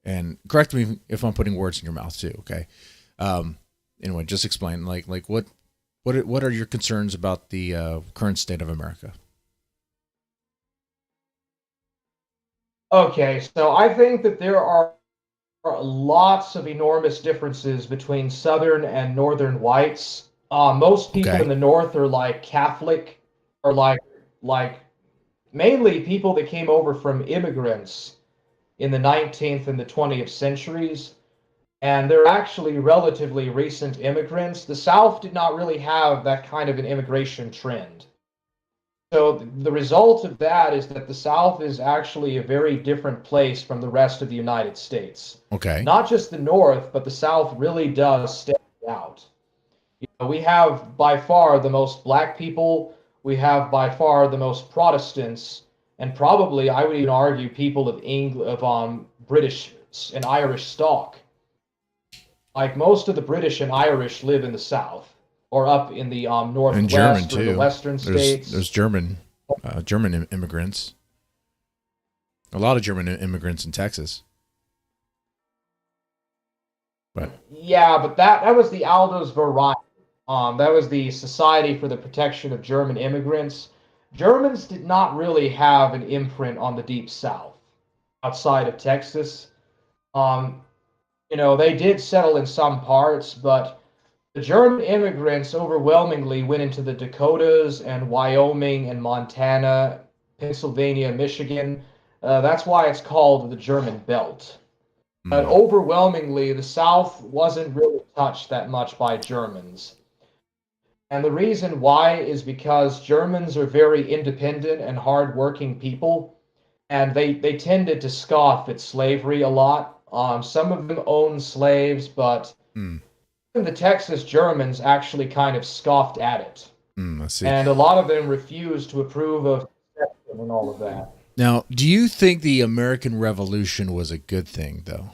And correct me if I'm putting words in your mouth too. Okay. Anyway, just explain like what are your concerns about the current state of America? Okay, so I think that there are lots of enormous differences between Southern and Northern whites. Most people in Okay. the North are like Catholic, or like mainly people that came over from immigrants in the 19th and the 20th centuries. And they're actually relatively recent immigrants. The South did not really have that kind of an immigration trend. So the result of that is that the South is actually a very different place from the rest of the United States. Okay. Not just the North, but the South really does stand out. We have by far the most black people. We have by far the most Protestants, and probably I would even argue people of British and Irish stock. Like, most of the British and Irish live in the South, or up in the And German Northwest or the too. Western There's states. German immigrants. A lot of German immigrants in Texas. But Yeah, but that was the Aldous Variety. That was the Society for the Protection of German Immigrants. Germans did not really have an imprint on the Deep South outside of Texas. Um, they did settle in some parts, but the German immigrants overwhelmingly went into the Dakotas and Wyoming and Montana, Pennsylvania, Michigan. That's why it's called the German Belt. But mm, overwhelmingly, the South wasn't really touched that much by Germans. And the reason why is because Germans are very independent and hardworking people, and they tended to scoff at slavery a lot. Some of them owned slaves, but mm, the Texas Germans actually kind of scoffed at it. I see. And a lot of them refused to approve of secession and all of that. Now, do you think the American Revolution was a good thing, though?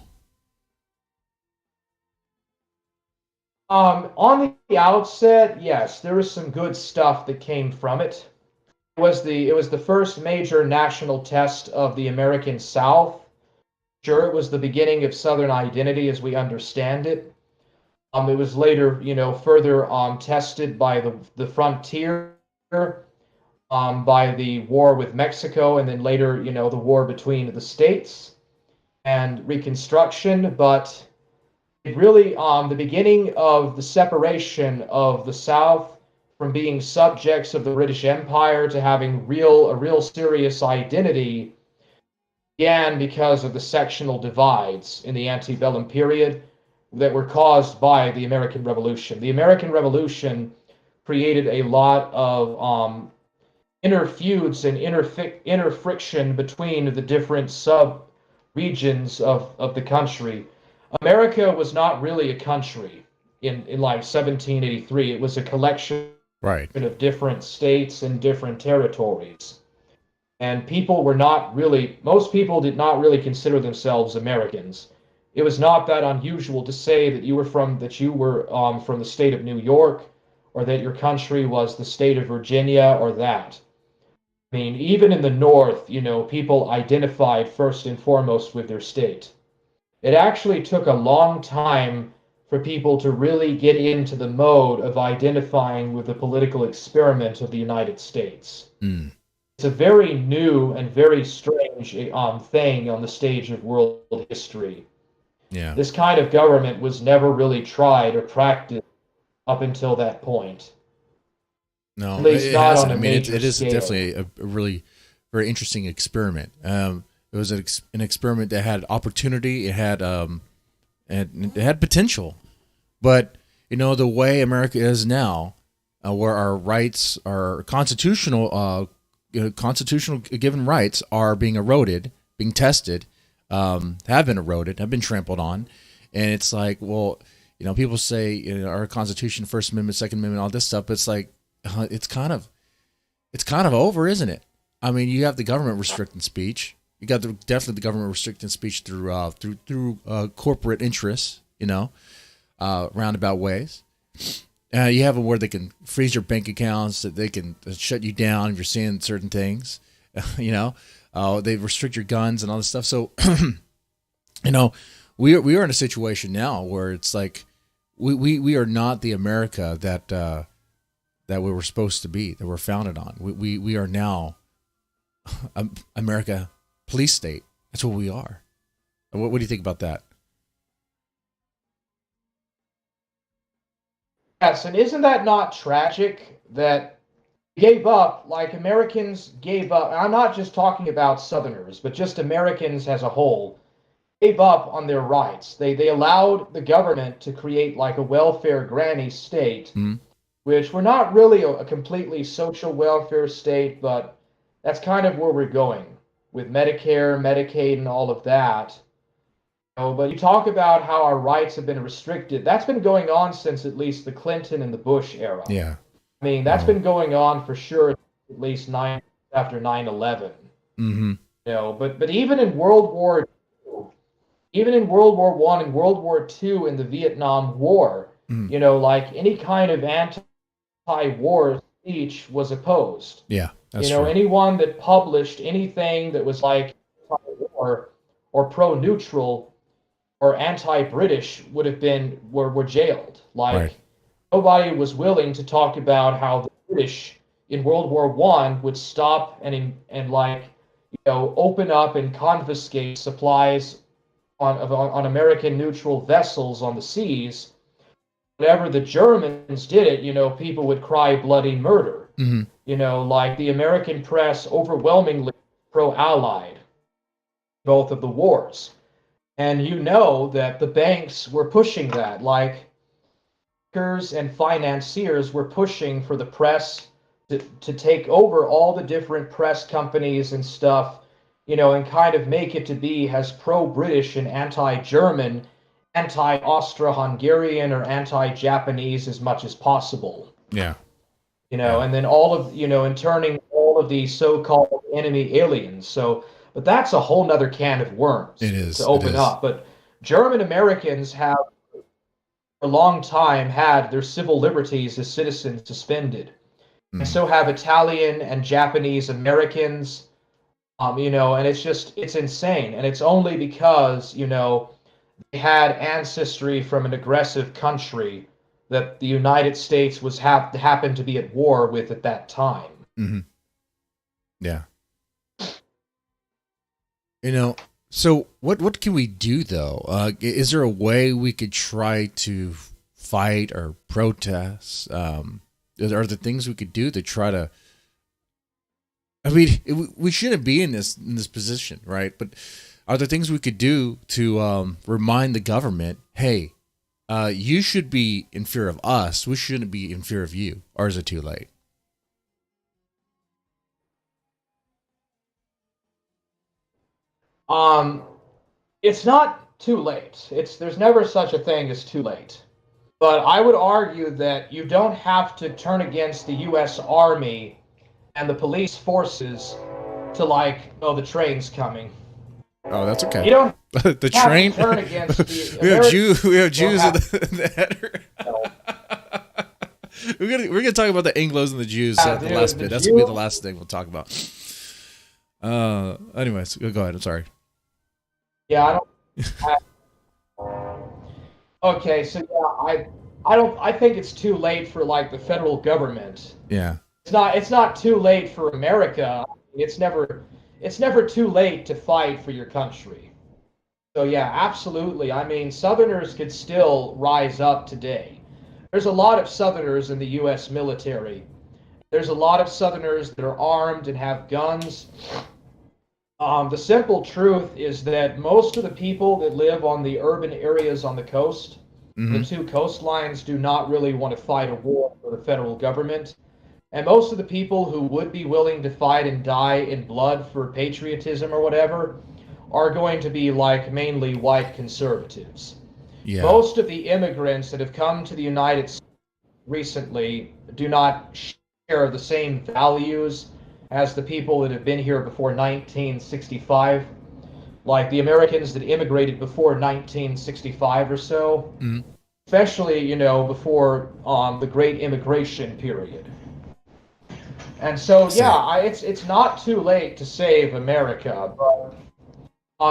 On the outset, yes, there was some good stuff that came from it. It was the first major national test of the American South. Sure, it was the beginning of Southern identity as we understand it. It was later, further tested by the frontier, by the war with Mexico, and then later, the war between the states and Reconstruction. But it really, the beginning of the separation of the South from being subjects of the British Empire to having a real serious identity began because of the sectional divides in the antebellum period that were caused by the American Revolution. The American Revolution created a lot of inner feuds and inner friction between the different sub regions of the country. America was not really a country in like 1783. It was a collection Right. of different states and different territories. And people were not really, most people did not really consider themselves Americans. It was not that unusual to say that you were from the state of New York, or that your country was the state of Virginia, or that. I mean, even in the North, people identified first and foremost with their state. It actually took a long time for people to really get into the mode of identifying with the political experiment of the United States. Mm. It's a very new and very strange thing on the stage of world history. Yeah. This kind of government was never really tried or practiced up until that point. No, At least it not hasn't. on a I mean, major it is scale. definitely a really very interesting experiment. It was an experiment that had opportunity. And it had potential, but the way America is now, where our rights, our constitutional given rights are being eroded, being tested, have been eroded, have been trampled on, and it's like, well, people say our Constitution, First Amendment, Second Amendment, all this stuff, but it's like it's kind of over, isn't it? I mean, you have the government restricting speech. You got definitely the government restricting speech through corporate interests, roundabout ways. You have them where they can freeze your bank accounts, that they can shut you down if you're seeing certain things. They restrict your guns and all this stuff. So, we are in a situation now where it's like we are not the America that we were supposed to be, that we're founded on. We are now America police state. That's what we are. What do you think about that? Yes, and isn't that not tragic that gave up, like Americans gave up? I'm not just talking about Southerners, but just Americans as a whole gave up on their rights. They allowed the government to create like a welfare granny state, Mm-hmm. which we're not really a completely social welfare state, but that's kind of where we're going with Medicare, Medicaid, and all of that. But you talk about how our rights have been restricted. That's been going on since at least the Clinton and the Bush era. Yeah. I mean, that's been going on for sure at least after 9/11. Mm-hmm. But even in World War even in World War One and World War Two in the Vietnam War, Mm-hmm. like any kind of anti-war speech was opposed. Yeah, that's true. Anyone that published anything that was like anti-war or pro-neutral or anti-British were jailed. Like Right. nobody was willing to talk about how the British in World War One would stop and like open up and confiscate supplies on American neutral vessels on the seas. Whenever the Germans did it, people would cry bloody murder. Mm-hmm. Like the American press overwhelmingly pro-Allied both of the wars. And that the banks were pushing that, like bankers and financiers were pushing for the press to take over all the different press companies and stuff, and kind of make it to be as pro-British and anti-German, anti-Austro-Hungarian, or anti-Japanese as much as possible. Yeah. And then all of, in turning all of these so-called enemy aliens. But that's a whole nother can of worms It is. to open up. But German Americans have for a long time had their civil liberties as citizens suspended. And Mm. so have Italian and Japanese Americans. And it's insane. And it's only because, they had ancestry from an aggressive country that the United States happened to be at war with at that time. Mm-hmm. Yeah. So what can we do though? Is there a way we could try to fight or protest? Are there things we could do to try to? I mean, we shouldn't be in this position, right? But are there things we could do to remind the government, hey, you should be in fear of us. We shouldn't be in fear of you. Or is it too late? Um, it's not too late. There's never such a thing as too late. But I would argue that you don't have to turn against the U.S. Army and the police forces to oh, the train's coming. Oh, that's okay. You don't the have train. to turn against the we have Jews in the header. We're gonna talk about the Anglos and the Jews at the last bit. That's gonna be the last thing we'll talk about. Anyways, go ahead. I'm sorry. Yeah, okay, so yeah, I think it's too late for the federal government. Yeah. It's not too late for America. It's never too late to fight for your country. So yeah, absolutely. I mean, Southerners could still rise up today. There's a lot of Southerners in the U.S. military. There's a lot of Southerners that are armed and have guns. The simple truth is that most of the people that live on the urban areas on the coast, the two coastlines, do not really want to fight a war for the federal government. And most of the people who would be willing to fight and die in blood for patriotism or whatever are going to be mainly white conservatives. Yeah. Most of the immigrants that have come to the United States recently do not share the same values as the people that have been here before 1965. Like the Americans that immigrated before 1965 or so, especially, before the Great Immigration period. And so, yeah, it's not too late to save America, but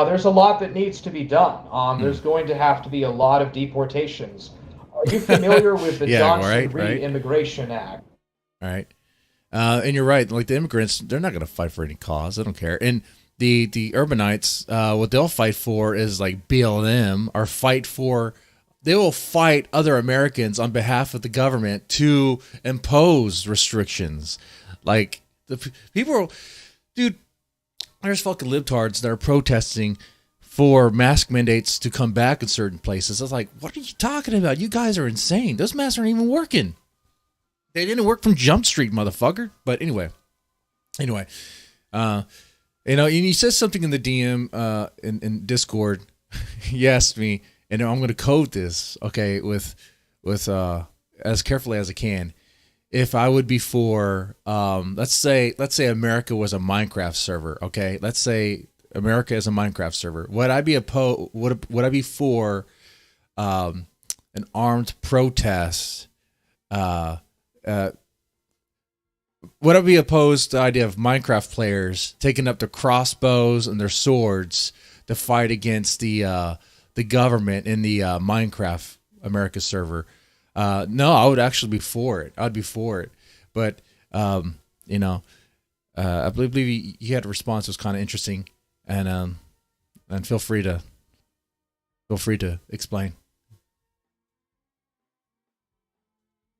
there's a lot that needs to be done. There's going to have to be a lot of deportations. Are you familiar with the Johnson-Reed Immigration Act? All right. And you're right. Like the immigrants, they're not going to fight for any cause. They don't care. And the urbanites, what they'll fight for is BLM, or they will fight other Americans on behalf of the government to impose restrictions. Like the people, dude, there's fucking libtards that are protesting for mask mandates to come back in certain places. I was like, what are you talking about? You guys are insane. Those masks aren't even working. They didn't work from Jump Street, motherfucker. But anyway, you said something in the DM in Discord. You asked me, and I'm going to code this, okay, with as carefully as I can. If I would be for, let's say America was a Minecraft server, okay? Let's say America is a Minecraft server. Would I be would I be for an armed protest? Would I be opposed to the idea of Minecraft players taking up their crossbows and their swords to fight against the government in the Minecraft America server? No, I would actually be for it. I'd be for it. But I believe you had a response that was kind of interesting, and feel free to explain.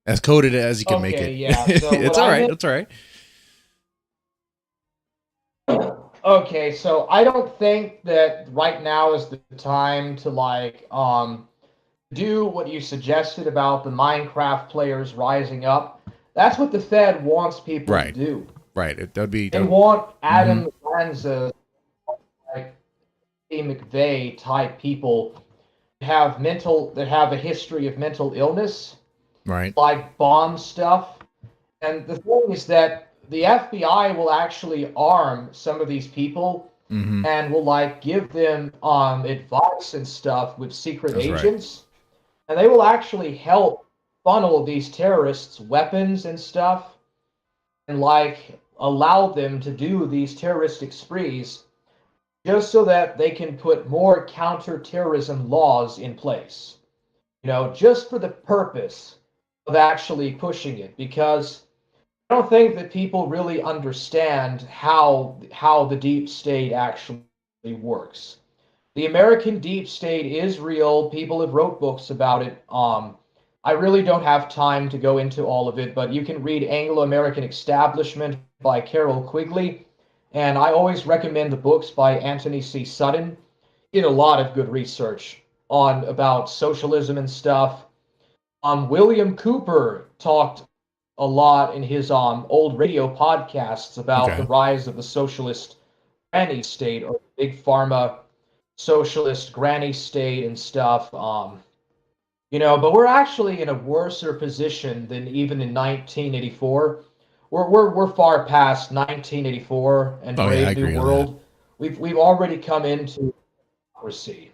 As coded as you can make it. Yeah. So it's all right. It's all right. Okay, so I don't think that right now is the time to do what you suggested about the Minecraft players rising up. That's what the Fed wants people to do. Right. They want Adam Lanza, like McVeigh type people that have a history of mental illness. Right. Like bomb stuff. And the thing is that the FBI will actually arm some of these people and will give them advice and stuff with secret agents. and they will actually help funnel these terrorists weapons and stuff, and like allow them to do these terroristic sprees just so that they can put more counterterrorism laws in place. Just for the purpose of actually pushing it, because I don't think that people really understand how the deep state actually works. The American deep state is real. People have wrote books about it. I really don't have time to go into all of it, but you can read Anglo-American Establishment by Carol Quigley, and I always recommend the books by Anthony C. Sutton. He did a lot of good research on about socialism and stuff. William Cooper talked a lot in his old radio podcasts about the Okay. rise of the socialist granny state, or big pharma socialist granny state and stuff. But we're actually in a worser position than even in 1984. We're far past 1984 and Oh yeah, I Brave New agree on that. World. We've already come into democracy.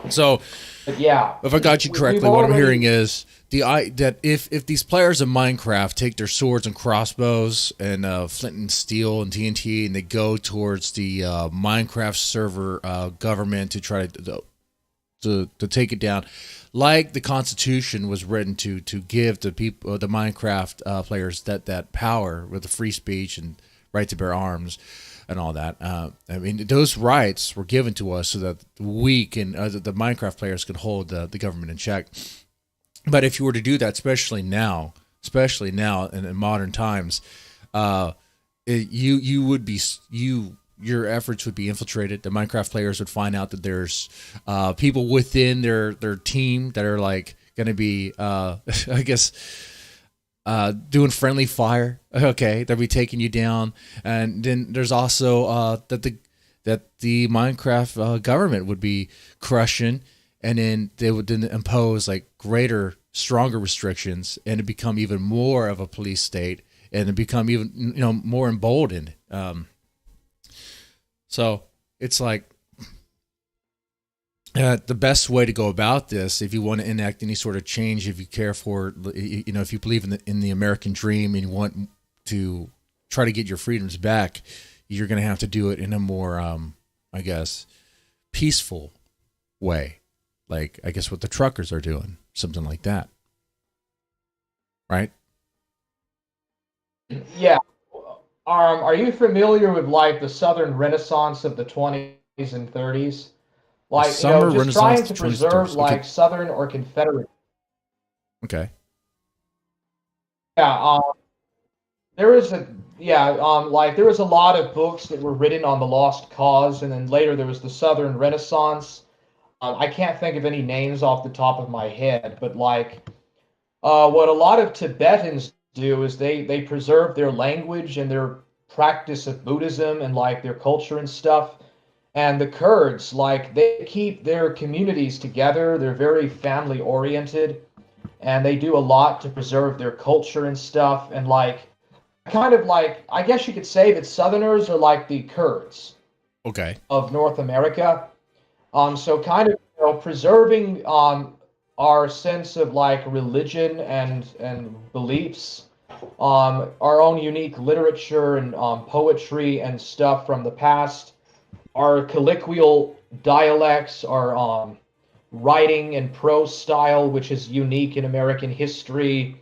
So But yeah, if I got you we've correctly, what I'm hearing already. is that if these players of Minecraft take their swords and crossbows and flint and steel and TNT and they go towards the Minecraft server government to try to take it down, like the Constitution was written to give the people, the Minecraft players, that power with the free speech and right to bear arms and all that. I mean, those rights were given to us so that we can, the Minecraft players, could hold the government in check. But if you were to do that, especially now in modern times, you would be your efforts would be infiltrated. The Minecraft players would find out that there's people within their team that are like going to be, I guess, doing friendly fire. Okay, they'll be taking you down, and then there's also that the Minecraft government would be crushing, and then they would then impose like greater, stronger restrictions, and it become even more of a police state, and it become even more emboldened. So it's like the best way to go about this, if you want to enact any sort of change, if you care for, if you believe in the American dream and you want to try to get your freedoms back, you're going to have to do it in a more, I guess, peaceful way. Like, I guess what the truckers are doing, something like that. Right? Yeah. Are you familiar with like the Southern Renaissance of the 20s and 30s? The Like, summer just renaissance trying of the to 20s and preserve 30s. Okay. like Southern or Confederate. Okay. Yeah, there is a yeah, like there was a lot of books that were written on the Lost Cause, and then later there was the Southern Renaissance. I can't think of any names off the top of my head, but like what a lot of Tibetans do is they preserve their language and their practice of Buddhism and like their culture and stuff. And the Kurds, like they keep their communities together. They're very family oriented, and they do a lot to preserve their culture and stuff. And like kind of like I guess you could say that Southerners are like the Kurds Okay. of North America. So kind of preserving our sense of like religion and beliefs, our own unique literature and poetry and stuff from the past, our colloquial dialects, our writing and prose style, which is unique in American history,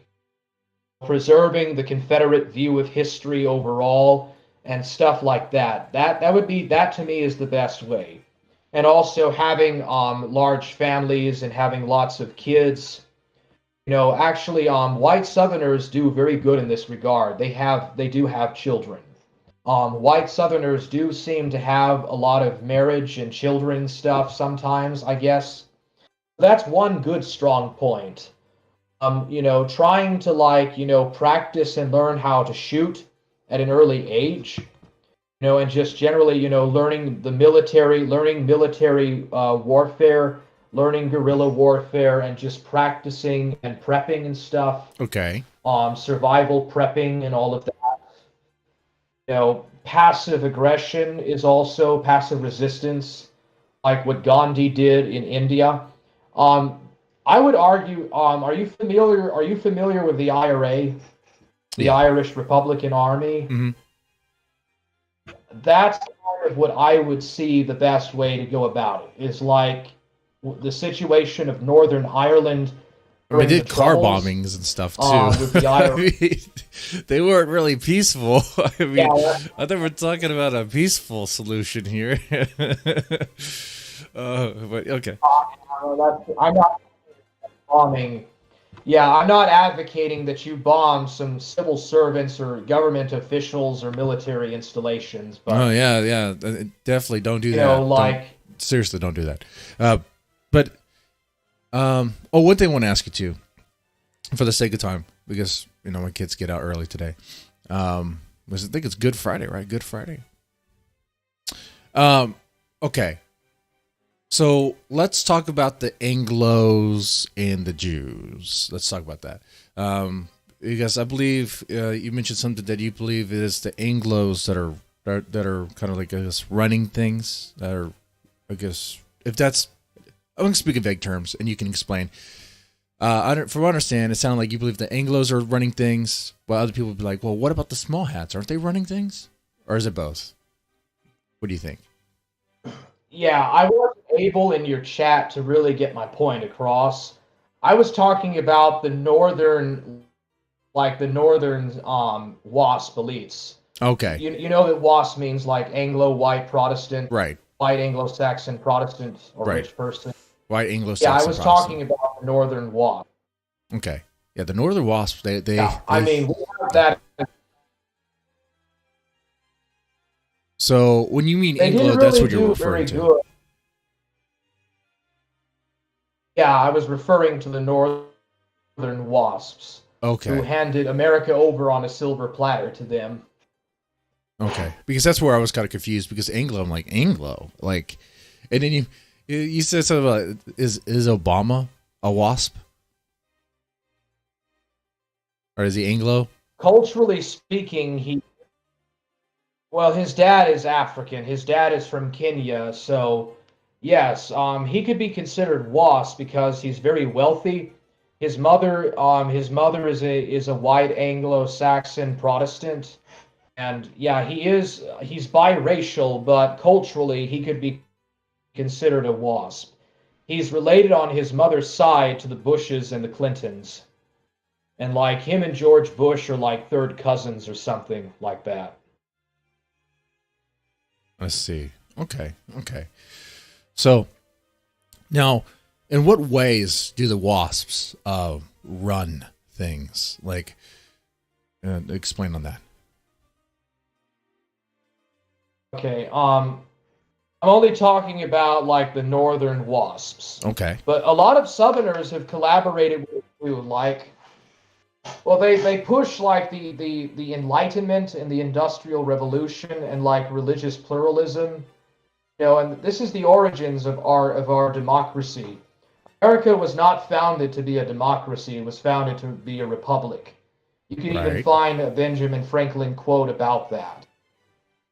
preserving the Confederate view of history overall, and stuff like that. That would be that to me is the best way. And also having large families and having lots of kids. Actually, white Southerners do very good in this regard. They do have children. White Southerners do seem to have a lot of marriage and children stuff sometimes, I guess. That's one good strong point. Trying to like, practice and learn how to shoot at an early age, and just generally, learning military warfare, learning guerrilla warfare, and just practicing and prepping and stuff, Okay. survival prepping and all of that. Passive aggression is also passive resistance, like what Gandhi did in India. Um, I would argue. Are you familiar? Are you familiar with the IRA, the Yeah. Irish Republican Army? Hmm. That's kind of what I would see the best way to go about it. Is like the situation of Northern Ireland I mean, during they the did car Troubles bombings and stuff too. with the I IRA. mean, they weren't really peaceful. I mean, Yeah, I think we're talking about a peaceful solution here. But okay. I'm not bombing. Yeah, I'm not advocating that you bomb some civil servants or government officials or military installations, Oh but yeah, yeah. Definitely don't do you that. know, like Seriously, don't do that. But oh, one thing I want to ask you too, for the sake of time, because my kids get out early today. I think it's Good Friday, right? Good Friday. Okay. So let's talk about the Anglos and the Jews. Let's talk about that. Because I believe you mentioned something that you believe it is the Anglos that are kind of like, I guess, running things. That are, I guess, if that's, I'm going to speak in vague terms, and you can explain. From what I understand, it sounded like you believe the Anglos are running things, while other people would be like, well, what about the small hats? Aren't they running things? Or is it both? What do you think? yeah, I wasn't able in your chat to really get my point across. I was talking about the northern, like the northern WASP elites. Okay. You know that WASP means like Anglo white Protestant, Right. white Anglo-Saxon Protestant or Right. rich person. White Yeah, I Anglo-Saxon was Protestant. talking about the northern WASP. Okay. Yeah, the Northern Wasps, Yeah, I mean, we have that. So when you mean They Anglo, didn't that's really what you're do referring very to. good. Yeah, I was referring to the northern WASPs who Okay. handed America over on a silver platter to them. Okay. Because that's where I was kind of confused, because Anglo, I'm like, Anglo? Like, and then you said something about, is Obama a wasp? Or is he Anglo? Culturally speaking, well, his dad is African. His dad is from Kenya, so yes, he could be considered WASP because he's very wealthy. His mother is a white Anglo-Saxon Protestant, and yeah, he's biracial, but culturally he could be considered a WASP. He's related on his mother's side to the Bushes and the Clintons, and like him and George Bush are like third cousins or something like that. Let's see. Okay. Okay. So now, in what ways do the wasps run things? Like, explain on that. Okay, I'm only talking about like the northern wasps, Okay. but a lot of southerners have collaborated with you, like, well, they push like the Enlightenment and the Industrial Revolution and like religious pluralism, and this is the origins of our democracy. America was not founded to be a democracy; it was founded to be a republic. You can even Right. find a Benjamin Franklin quote about that.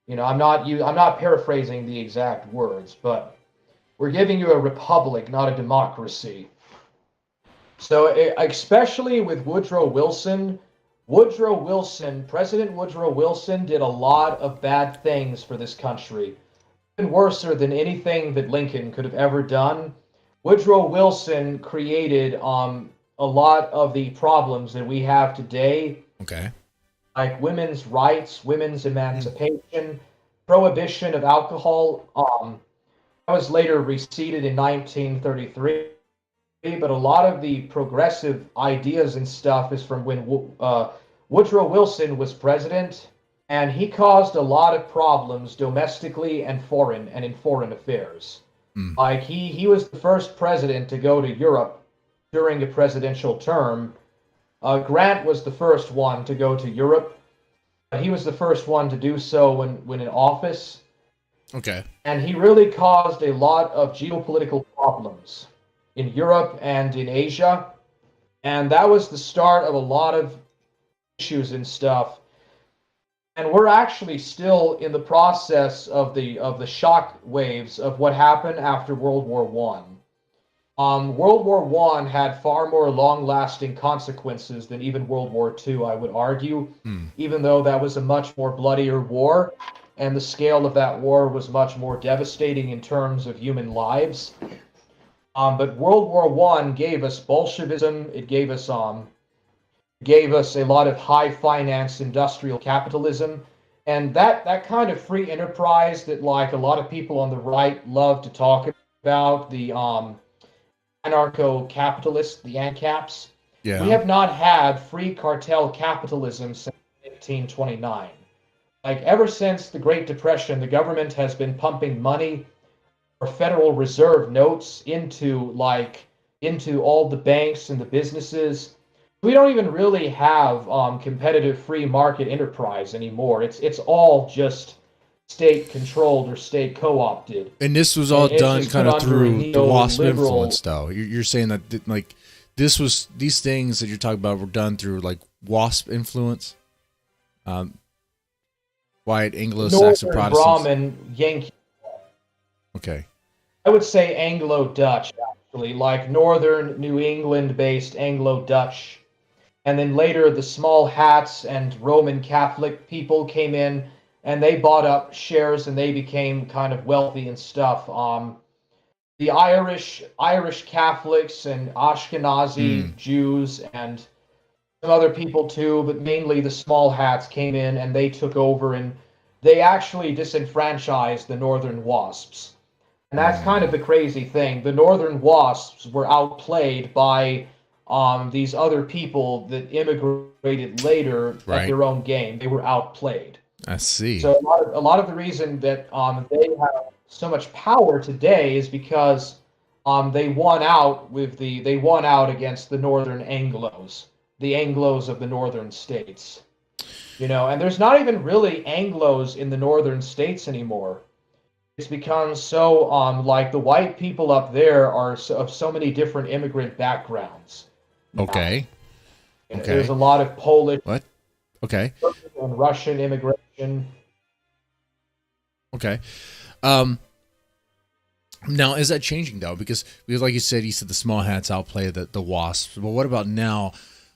I'm not paraphrasing the exact words, but we're giving you a republic, not a democracy. So, especially with President Woodrow Wilson did a lot of bad things for this country, even worse than anything that Lincoln could have ever done. Woodrow Wilson created a lot of the problems that we have today, Okay. like women's rights, women's emancipation, prohibition of alcohol. That was later receded in 1933, but a lot of the progressive ideas and stuff is from when Woodrow Wilson was president, and he caused a lot of problems domestically and in foreign affairs. Mm. Like he was the first president to go to Europe during a presidential term. Grant was the first one to go to Europe. He was the first one to do so when in office. Okay. And he really caused a lot of geopolitical problems in Europe and in Asia. And that was the start of a lot of issues and stuff. And we're actually still in the process of the shock waves of what happened after World War One. World War One had far more long-lasting consequences than even World War Two, I would argue, Hmm. even though that was a much more bloodier war, and the scale of that war was much more devastating in terms of human lives. But World War One gave us Bolshevism. It gave us a lot of high finance industrial capitalism, and that kind of free enterprise that like a lot of people on the right love to talk about, the anarcho-capitalists, the ANCAPs. We Yeah. have not had free cartel capitalism since 1929. Like ever since the Great Depression, the government has been pumping money or Federal Reserve notes into all the banks and the businesses. We don't even really have competitive free market enterprise anymore. It's all just state controlled or state co-opted, And this was all and it's done just put kind of under a through the WASP neoliberal. influence, though. You're saying that like these things that you're talking about were done through like WASP influence, um, white Anglo-Saxon Northern Protestants. Brahmin Yankee. Okay. I would say Anglo-Dutch, actually, like Northern New England-based Anglo-Dutch. And then later, the small hats and Roman Catholic people came in, and they bought up shares, and they became kind of wealthy and stuff. The Irish Catholics and Hmm. Ashkenazi Jews and some other people too, but mainly the small hats came in and they took over, and they actually disenfranchised the Northern Wasps. And that's kind of Hmm. the crazy thing. The Northern Wasps were outplayed by these other people that immigrated later at Right. their own game. They were outplayed. I see. So a lot of the reason that they have so much power today is because they won out against the Northern Anglos, the Anglos of the northern states. And there's not even really Anglos in the northern states anymore. It's become so like the white people up there are of so many different immigrant backgrounds now. Okay. There's Okay. a lot of Polish What? Okay. and Russian immigration. Okay. Now is that changing though? Because like you said the small hats outplay the wasps. But what about now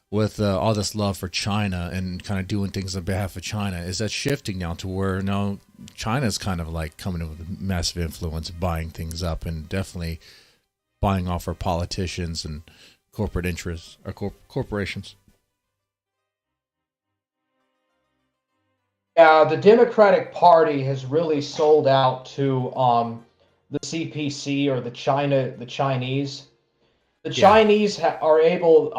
with all this love for China and kind of doing things on behalf of China? Is that shifting now to where now China's kind of like coming in with a massive influence, buying things up, and definitely buying off our politicians and corporate interests or corporations? Yeah, the Democratic Party has really sold out to the CPC or the Chinese. The Yeah. Chinese are able.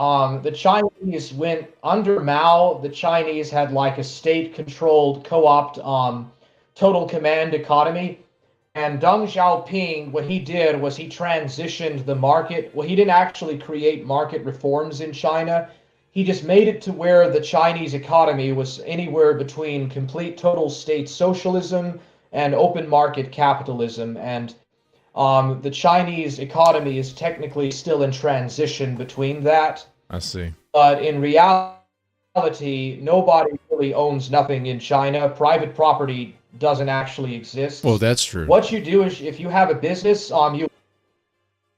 The Chinese went under Mao. The Chinese had like a state-controlled co-opt, total command economy. And Deng Xiaoping, what he did was he transitioned the market. Well, he didn't actually create market reforms in China. He just made it to where the Chinese economy was anywhere between complete total state socialism and open market capitalism. And the Chinese economy is technically still in transition between that. I see. But in reality, nobody really owns nothing in China. Private property doesn't actually Well, exist. that's true. What you do is if you have a business, you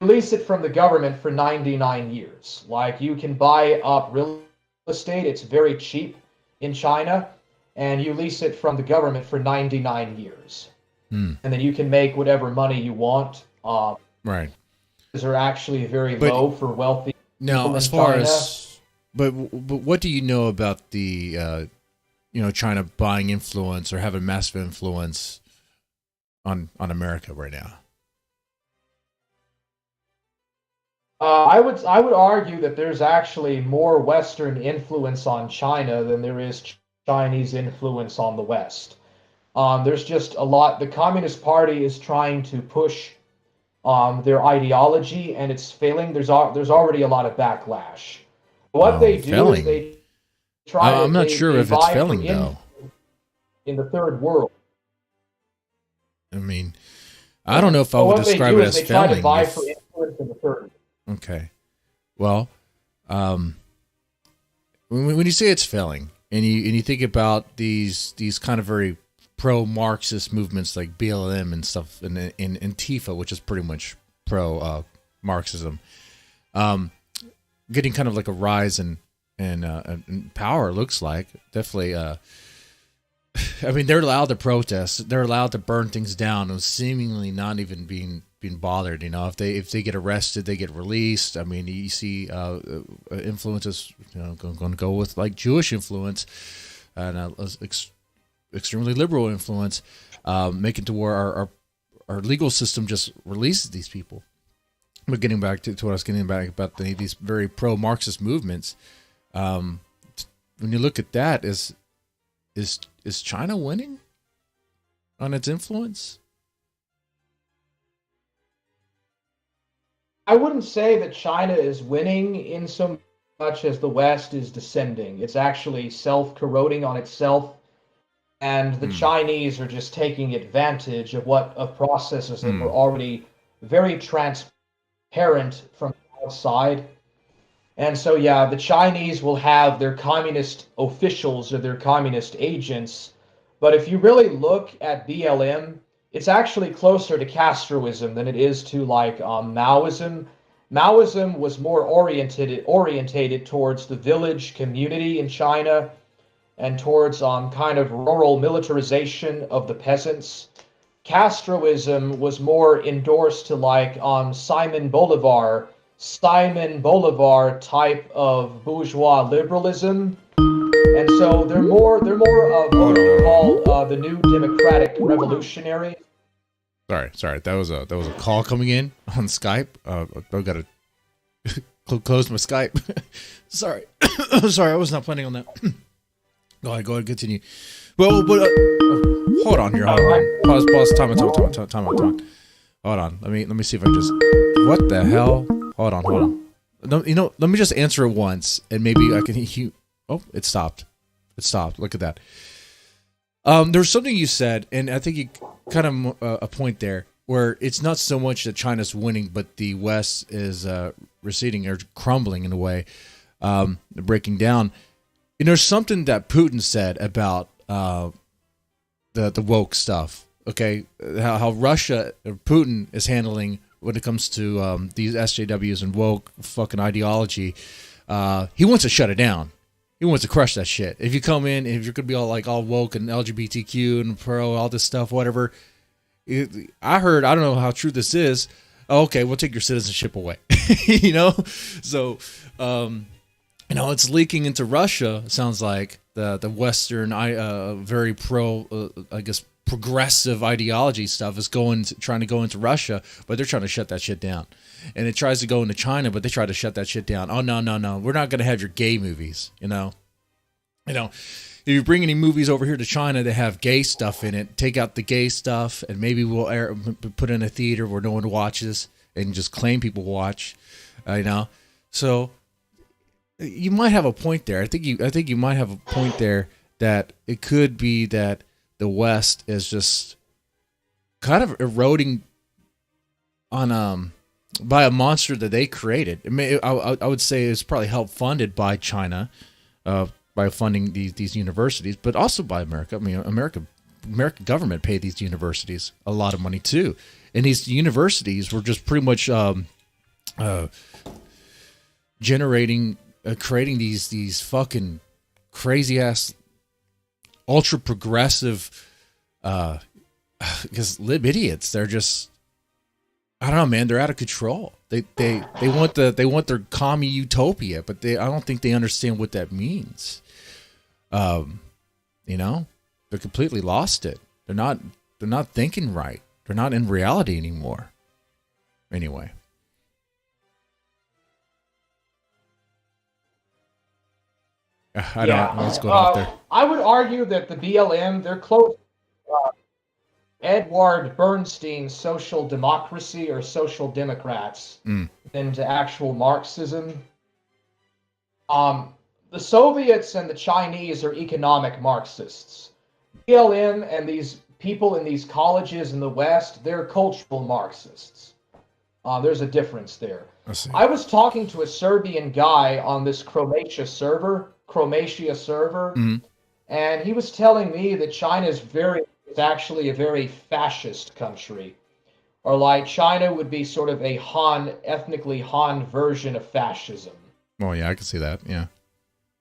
lease it from the government for 99 years. Like you can buy up real estate, it's very cheap in China, and you lease it from the government for 99 years. Hmm. And then you can make whatever money you want. Right. These are actually very But low for wealthy now, people as in far China. as but what do you know about the China buying influence or having massive influence on America right now? I would argue that there's actually more Western influence on China than there is Chinese influence on the West. There's just a lot. The Communist Party is trying to push their ideology, and it's failing. There's already a lot of backlash. What Oh, they do is failing. they try to I'm not sure they if it's buy for failing though. in the third world. I mean, I don't know if I But would what they describe do it is as they try to failing. buy If for influence in the third. okay, well, um, when you say it's failing, and you think about these kind of very pro-Marxist movements like BLM and stuff, and Antifa, which is pretty much pro Marxism, getting kind of like a rise in power. Looks like definitely. I mean, they're allowed to protest. They're allowed to burn things down, and seemingly not even being bothered. You know, if they get arrested, they get released. I mean, you see influences. You know, going to go with like Jewish influence and extremely liberal influence, making to where our legal system just releases these people. But getting back to what I was getting back about these very pro-Marxist movements, when you look at that, is China winning on its influence? I wouldn't say that China is winning in so much as the West is descending. It's actually self-corroding on itself, and the Chinese are just taking advantage of processes that were already very transparent from the outside. And so, yeah, the Chinese will have their communist officials or their communist agents. But if you really look at BLM, it's actually closer to Castroism than it is to like Maoism. Maoism was more orientated towards the village community in China and towards kind of rural militarization of the peasants. Castroism was more endorsed to like Simon Bolivar type of bourgeois liberalism, and so they're more of what we call the new democratic revolutionary. Sorry, that was a call coming in on Skype. I've got to close my Skype. Sorry, I was not planning on that. Go ahead, continue. Well, but hold on here. Hold on. Pause. Time out. Hold on. Let me see if I just. What the hell? Hold on. No, let me just answer it once, and maybe I can. Oh, it stopped. Look at that. There's something you said, and I think you kind of a point there where it's not so much that China's winning, but the West is receding or crumbling in a way, breaking down. And there's something that Putin said about the woke stuff. Okay, how Russia or Putin is handling when it comes to these SJWs and woke fucking ideology. He wants to shut it down. He wants to crush that shit. If you come in, if you're gonna be all woke and LGBTQ and pro, all this stuff, whatever. I don't know how true this is. Okay, we'll take your citizenship away. So it's leaking into Russia. It sounds like the Western, very pro, I guess, progressive ideology stuff is trying to go into Russia, but they're trying to shut that shit down. And it tries to go into China, but they try to shut that shit down. Oh, no. We're not going to have your gay movies, If you bring any movies over here to China that have gay stuff in it, take out the gay stuff, and maybe we'll put in a theater where no one watches and just claim people watch, So you might have a point there. I think you might have a point there that it could be that the West is just kind of eroding on by a monster that they created. I would say it's probably helped funded by China, by funding these universities, but also by America. I mean, American government paid these universities a lot of money too, and these universities were just pretty much creating these fucking crazy ass ultra progressive because lib idiots. They're just, I don't know, man, they're out of control. They want their commie utopia, but I don't think they understand what that means. They're completely lost it. They're not thinking right. They're not in reality anymore. Anyway. I don't know what's going on there. I would argue that the BLM, they're close to Edward Bernstein's social democracy or social democrats than to actual Marxism. The Soviets and the Chinese are economic Marxists. BLM and these people in these colleges in the West, they're cultural Marxists. There's a difference there. I was talking to a Serbian guy on this Croatia server, and he was telling me that China is actually a very fascist country. Or like China would be sort of a ethnically Han version of fascism. Well, yeah, I can see that. Yeah.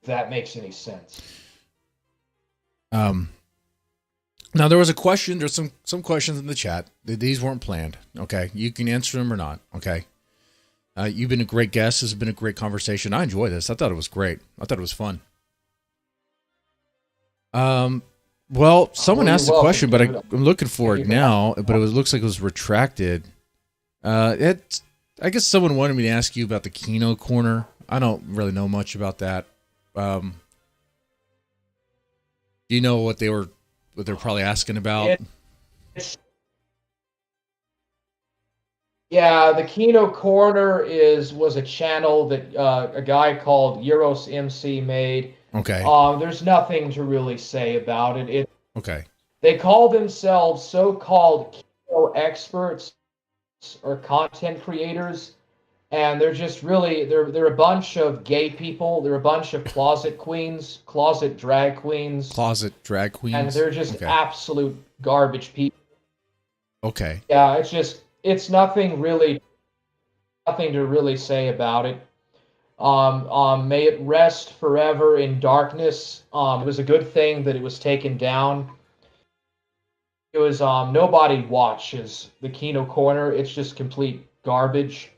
If that makes any sense. Now there was a question. There's some questions in the chat. These weren't planned. Okay, you can answer them or not. Okay. You've been a great guest. This has been a great conversation. I enjoyed this. I thought it was great. I thought it was fun. Well, someone asked a question, but I'm looking for it now. But looks like it was retracted. I guess someone wanted me to ask you about the Kino Corner. I don't really know much about that. Do you know what they're probably asking about? Yeah, the Kino Corner was a channel that a guy called Euros MC made. Okay. There's nothing to really say about it. Okay. They call themselves so-called Kino experts or content creators, and they're just really they're a bunch of gay people. They're a bunch of closet queens, closet drag queens, and they're just absolute garbage people. Okay. Yeah, it's nothing to really say about it. May it rest forever in darkness. It was a good thing that it was taken down. It was nobody watches the Kino Corner. It's just complete garbage.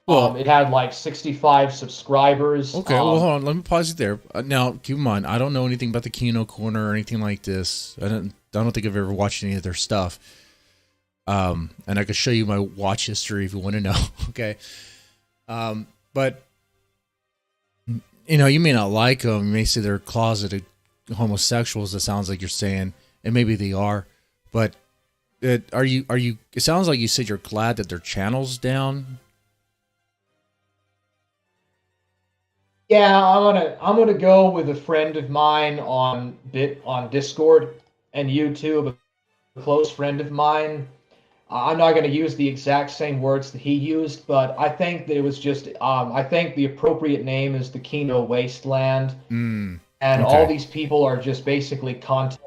Well, it had like 65 subscribers. Okay, well, hold on. Let me pause you there. Now, keep in mind, I don't know anything about the Kino Corner or anything like this. I don't think I've ever watched any of their stuff. And I could show you my watch history if you want to know. Okay. But you may not like them. You may say they're closeted homosexuals. It sounds like you're saying, and maybe they are. But are you? It sounds like you said you're glad that their channel's down. Yeah, I'm gonna go with a friend of mine on Discord and YouTube, a close friend of mine. I'm not going to use the exact same words that he used, but I think that it was just, I think the appropriate name is the Kino Wasteland. And all these people are just basically content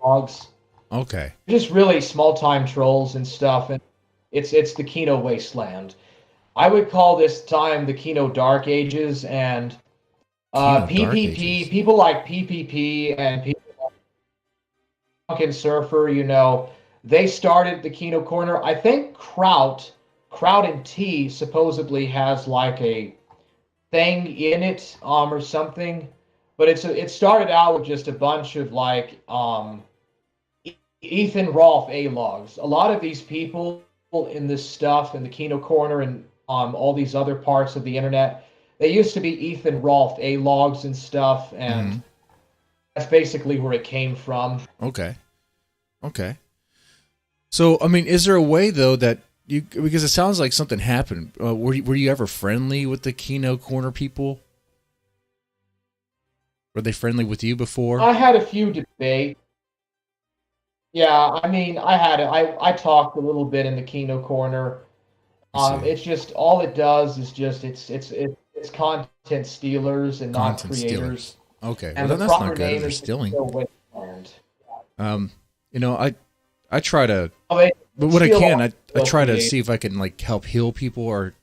blogs. Okay. Just really small-time trolls and stuff, and it's the Kino Wasteland. I would call this time the Kino Dark Ages, and PPP, people like PPP and people like Drunken Surfer, they started the Kino Corner. I think Kraut and T supposedly has like a thing in it, or something. But it started out with just a bunch of like Ethan Rolfe A-logs. A lot of these people in this stuff in the Kino Corner and all these other parts of the internet, they used to be Ethan Rolfe A-logs and stuff, and that's basically where it came from. Okay. So, I mean, is there a way, though, that because it sounds like something happened. Were you ever friendly with the Kino Corner people? Were they friendly with you before? I had a few debates. Yeah, I mean, I talked a little bit in the Kino Corner. It's just, all it does is just, it's content stealers and not creators. Okay, and well, the that's proper not good. name They're is stealing. I try to, but when I can, I try to see if I can like help heal people, or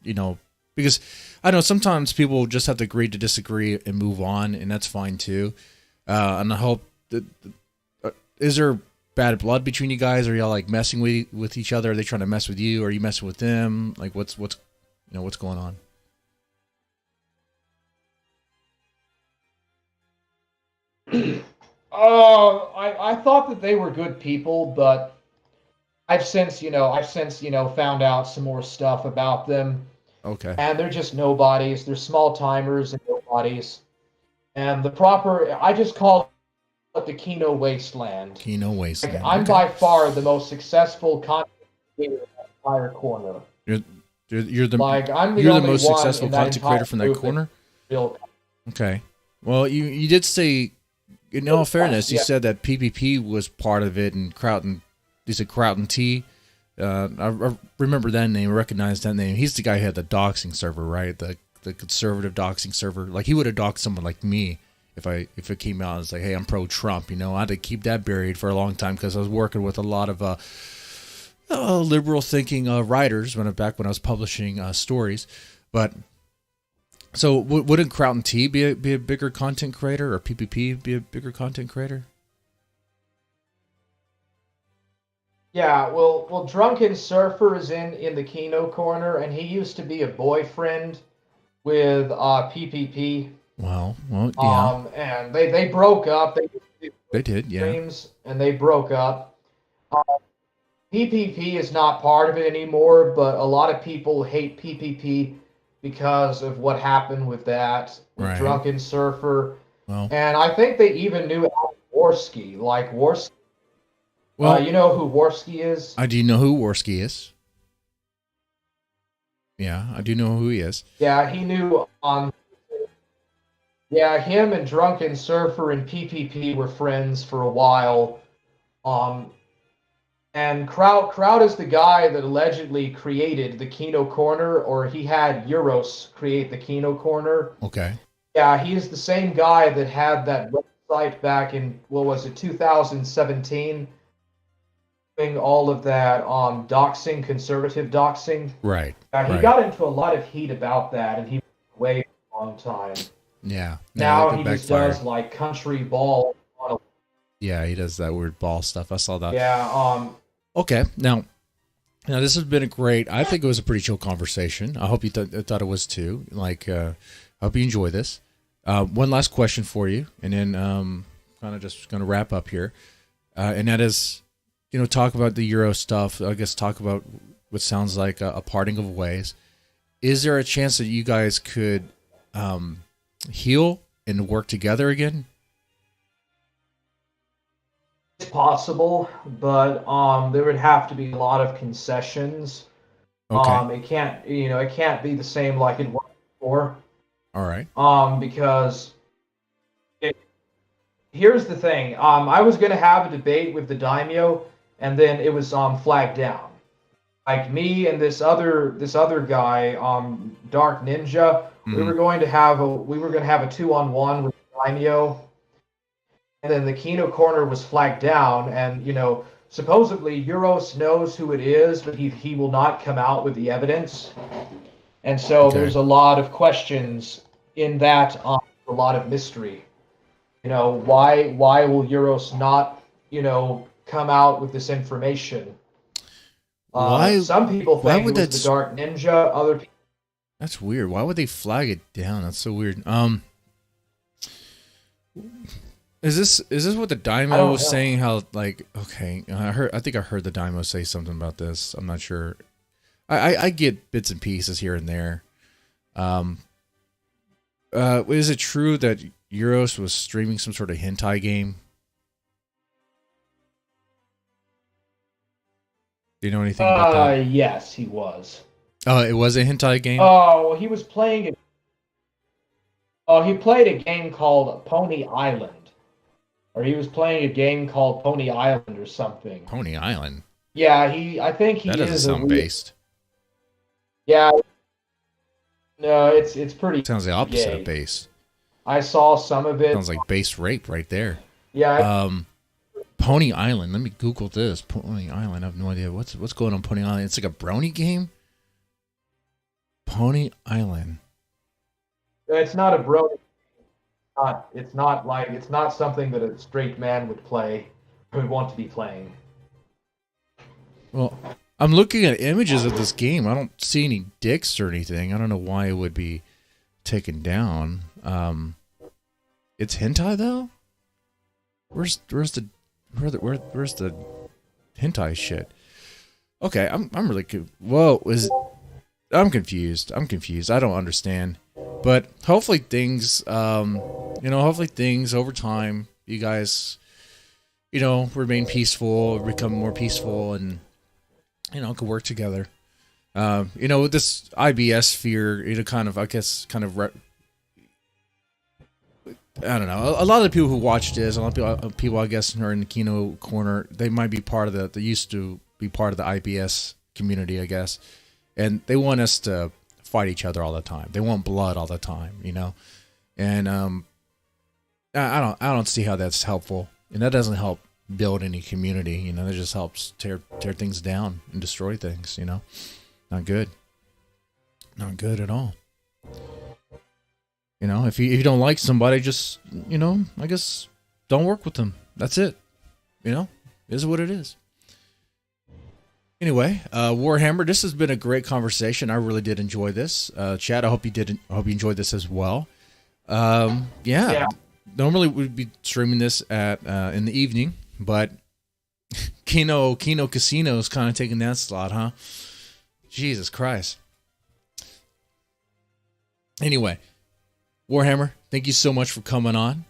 because I know sometimes people just have to agree to disagree and move on, and that's fine too. And I hope that is there bad blood between you guys? Are y'all like messing with each other? Are they trying to mess with you? Are you messing with them? Like what's going on? I thought that they were good people, but I've since found out some more stuff about them. Okay. And they're just nobodies. They're small timers and nobodies. And I just call it the Kino Wasteland. Kino Wasteland. I'm by far the most successful content creator in that entire corner. You're the only most one successful content creator from that corner? Okay. Well, you did say, in all fairness, you said that PPP was part of it, and you said Kraut and T. I remember that name, I recognize that name. He's the guy who had the doxing server, right? The conservative doxing server. Like, he would have doxed someone like me if it came out and was like, hey, I'm pro-Trump. I had to keep that buried for a long time because I was working with a lot of liberal thinking writers back when I was publishing stories. But so wouldn't Kraut and T be a bigger content creator, or PPP be a bigger content creator? Yeah, well, Drunken Surfer is in the Kino corner, and he used to be a boyfriend with PPP. Well, yeah. And they broke up. They did, yeah. Streams, and they broke up. PPP is not part of it anymore, but a lot of people hate PPP because of what happened with that Right. Drunken Surfer. Well, And I think they even knew Worski. Like Worski. well, You know who Worski is? I do know who Worski is. Yeah, I do know who he is. Yeah, he knew. Yeah, him and Drunken Surfer and PPP were friends for a while. And Kraut is the guy that allegedly created the Kino Corner, or he had Euros create the Kino Corner. Okay. Yeah, he is the same guy that had that website back in, what was it, 2017, doing all of that doxing, conservative doxing. Right. He got into a lot of heat about that, and he was away for a long time. Yeah. Now he just does like country ball. Yeah, he does that weird ball stuff. I saw that. Yeah. Okay. Now this has been I think it was a pretty chill conversation. I hope you thought it was too. Like, I hope you enjoy this. One last question for you, and then kind of just going to wrap up here. And that is, talk about the Euro stuff. I guess talk about what sounds like a parting of ways. Is there a chance that you guys could heal and work together again? It's possible, but there would have to be a lot of concessions. Okay. It can't be the same like it was before. All right. Because here's the thing. I was going to have a debate with the daimyo, and then it was flagged down. Like me and this other guy, Dark Ninja, we were going to have a 2-on-1 with the daimyo. And then the Kino corner was flagged down, and supposedly Euros knows who it is, but he will not come out with the evidence. And so there's a lot of questions in that, a lot of mystery. Why will Euros not come out with this information? Why? Some people think it was the Dark Ninja. Other people. That's weird. Why would they flag it down? That's so weird. Is this what the daimyo was saying? How okay, I think I heard the daimyo say something about this. I'm not sure. I get bits and pieces here and there. Is it true that Euros was streaming some sort of hentai game? Do you know anything about that? Yes, he was. Oh, it was a hentai game? Oh, he was playing it. Oh, he played a game called Pony Island. Or he was playing a game called Pony Island or something. Pony Island? Yeah, I think he is. That doesn't sound based. Yeah. No, it's pretty. Sounds the opposite gay. of base. I saw some of it. Sounds like base rape right there. Yeah. Pony Island. Let me Google this. Pony Island. I have no idea what's going on Pony Island. It's like a brony game. Pony Island. It's not a bro. It's not something that a straight man would play. Would want to be playing. Well, I'm looking at images of this game. I don't see any dicks or anything. I don't know why it would be taken down. It's hentai though. Where's the hentai shit? Okay, I'm really whoa, I'm confused. I don't understand. But hopefully things hopefully things over time, you guys, remain peaceful, become more peaceful, and can work together. With this IBS sphere, I don't know. A lot of the people who watch this, a lot of people I guess, who are in the Kino corner, they might be part of they used to be part of the IBS community, I guess, and they want us to fight each other all the time. They want blood all the time, and I don't see how that's helpful, and that doesn't help build any community. You know, that just helps tear things down and destroy things. You know, not good. Not good at all. You know, if you don't like somebody, just, you know, I guess don't work with them. That's it. You know, it is what it is. Anyway, Warhammer, this has been a great conversation. I really did enjoy this. Chad, I hope you did. I hope you enjoyed this as well. Yeah. Normally we'd be streaming this at in the evening, but Kino Casino is kind of taking that slot, huh? Jesus Christ. Anyway, Warhammer, thank you so much for coming on,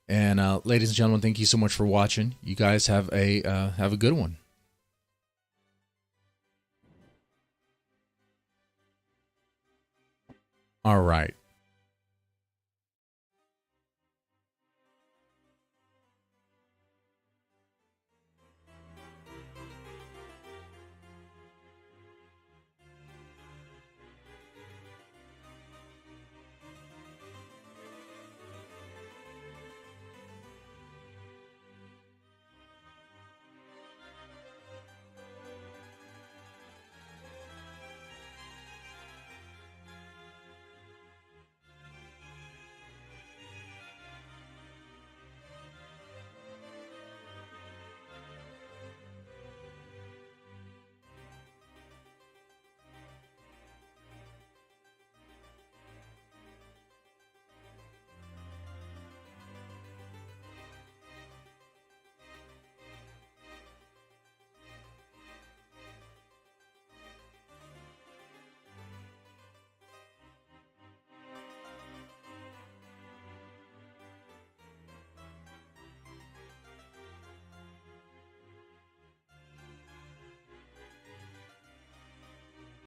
and ladies and gentlemen, thank you so much for watching. You guys have a good one. All right.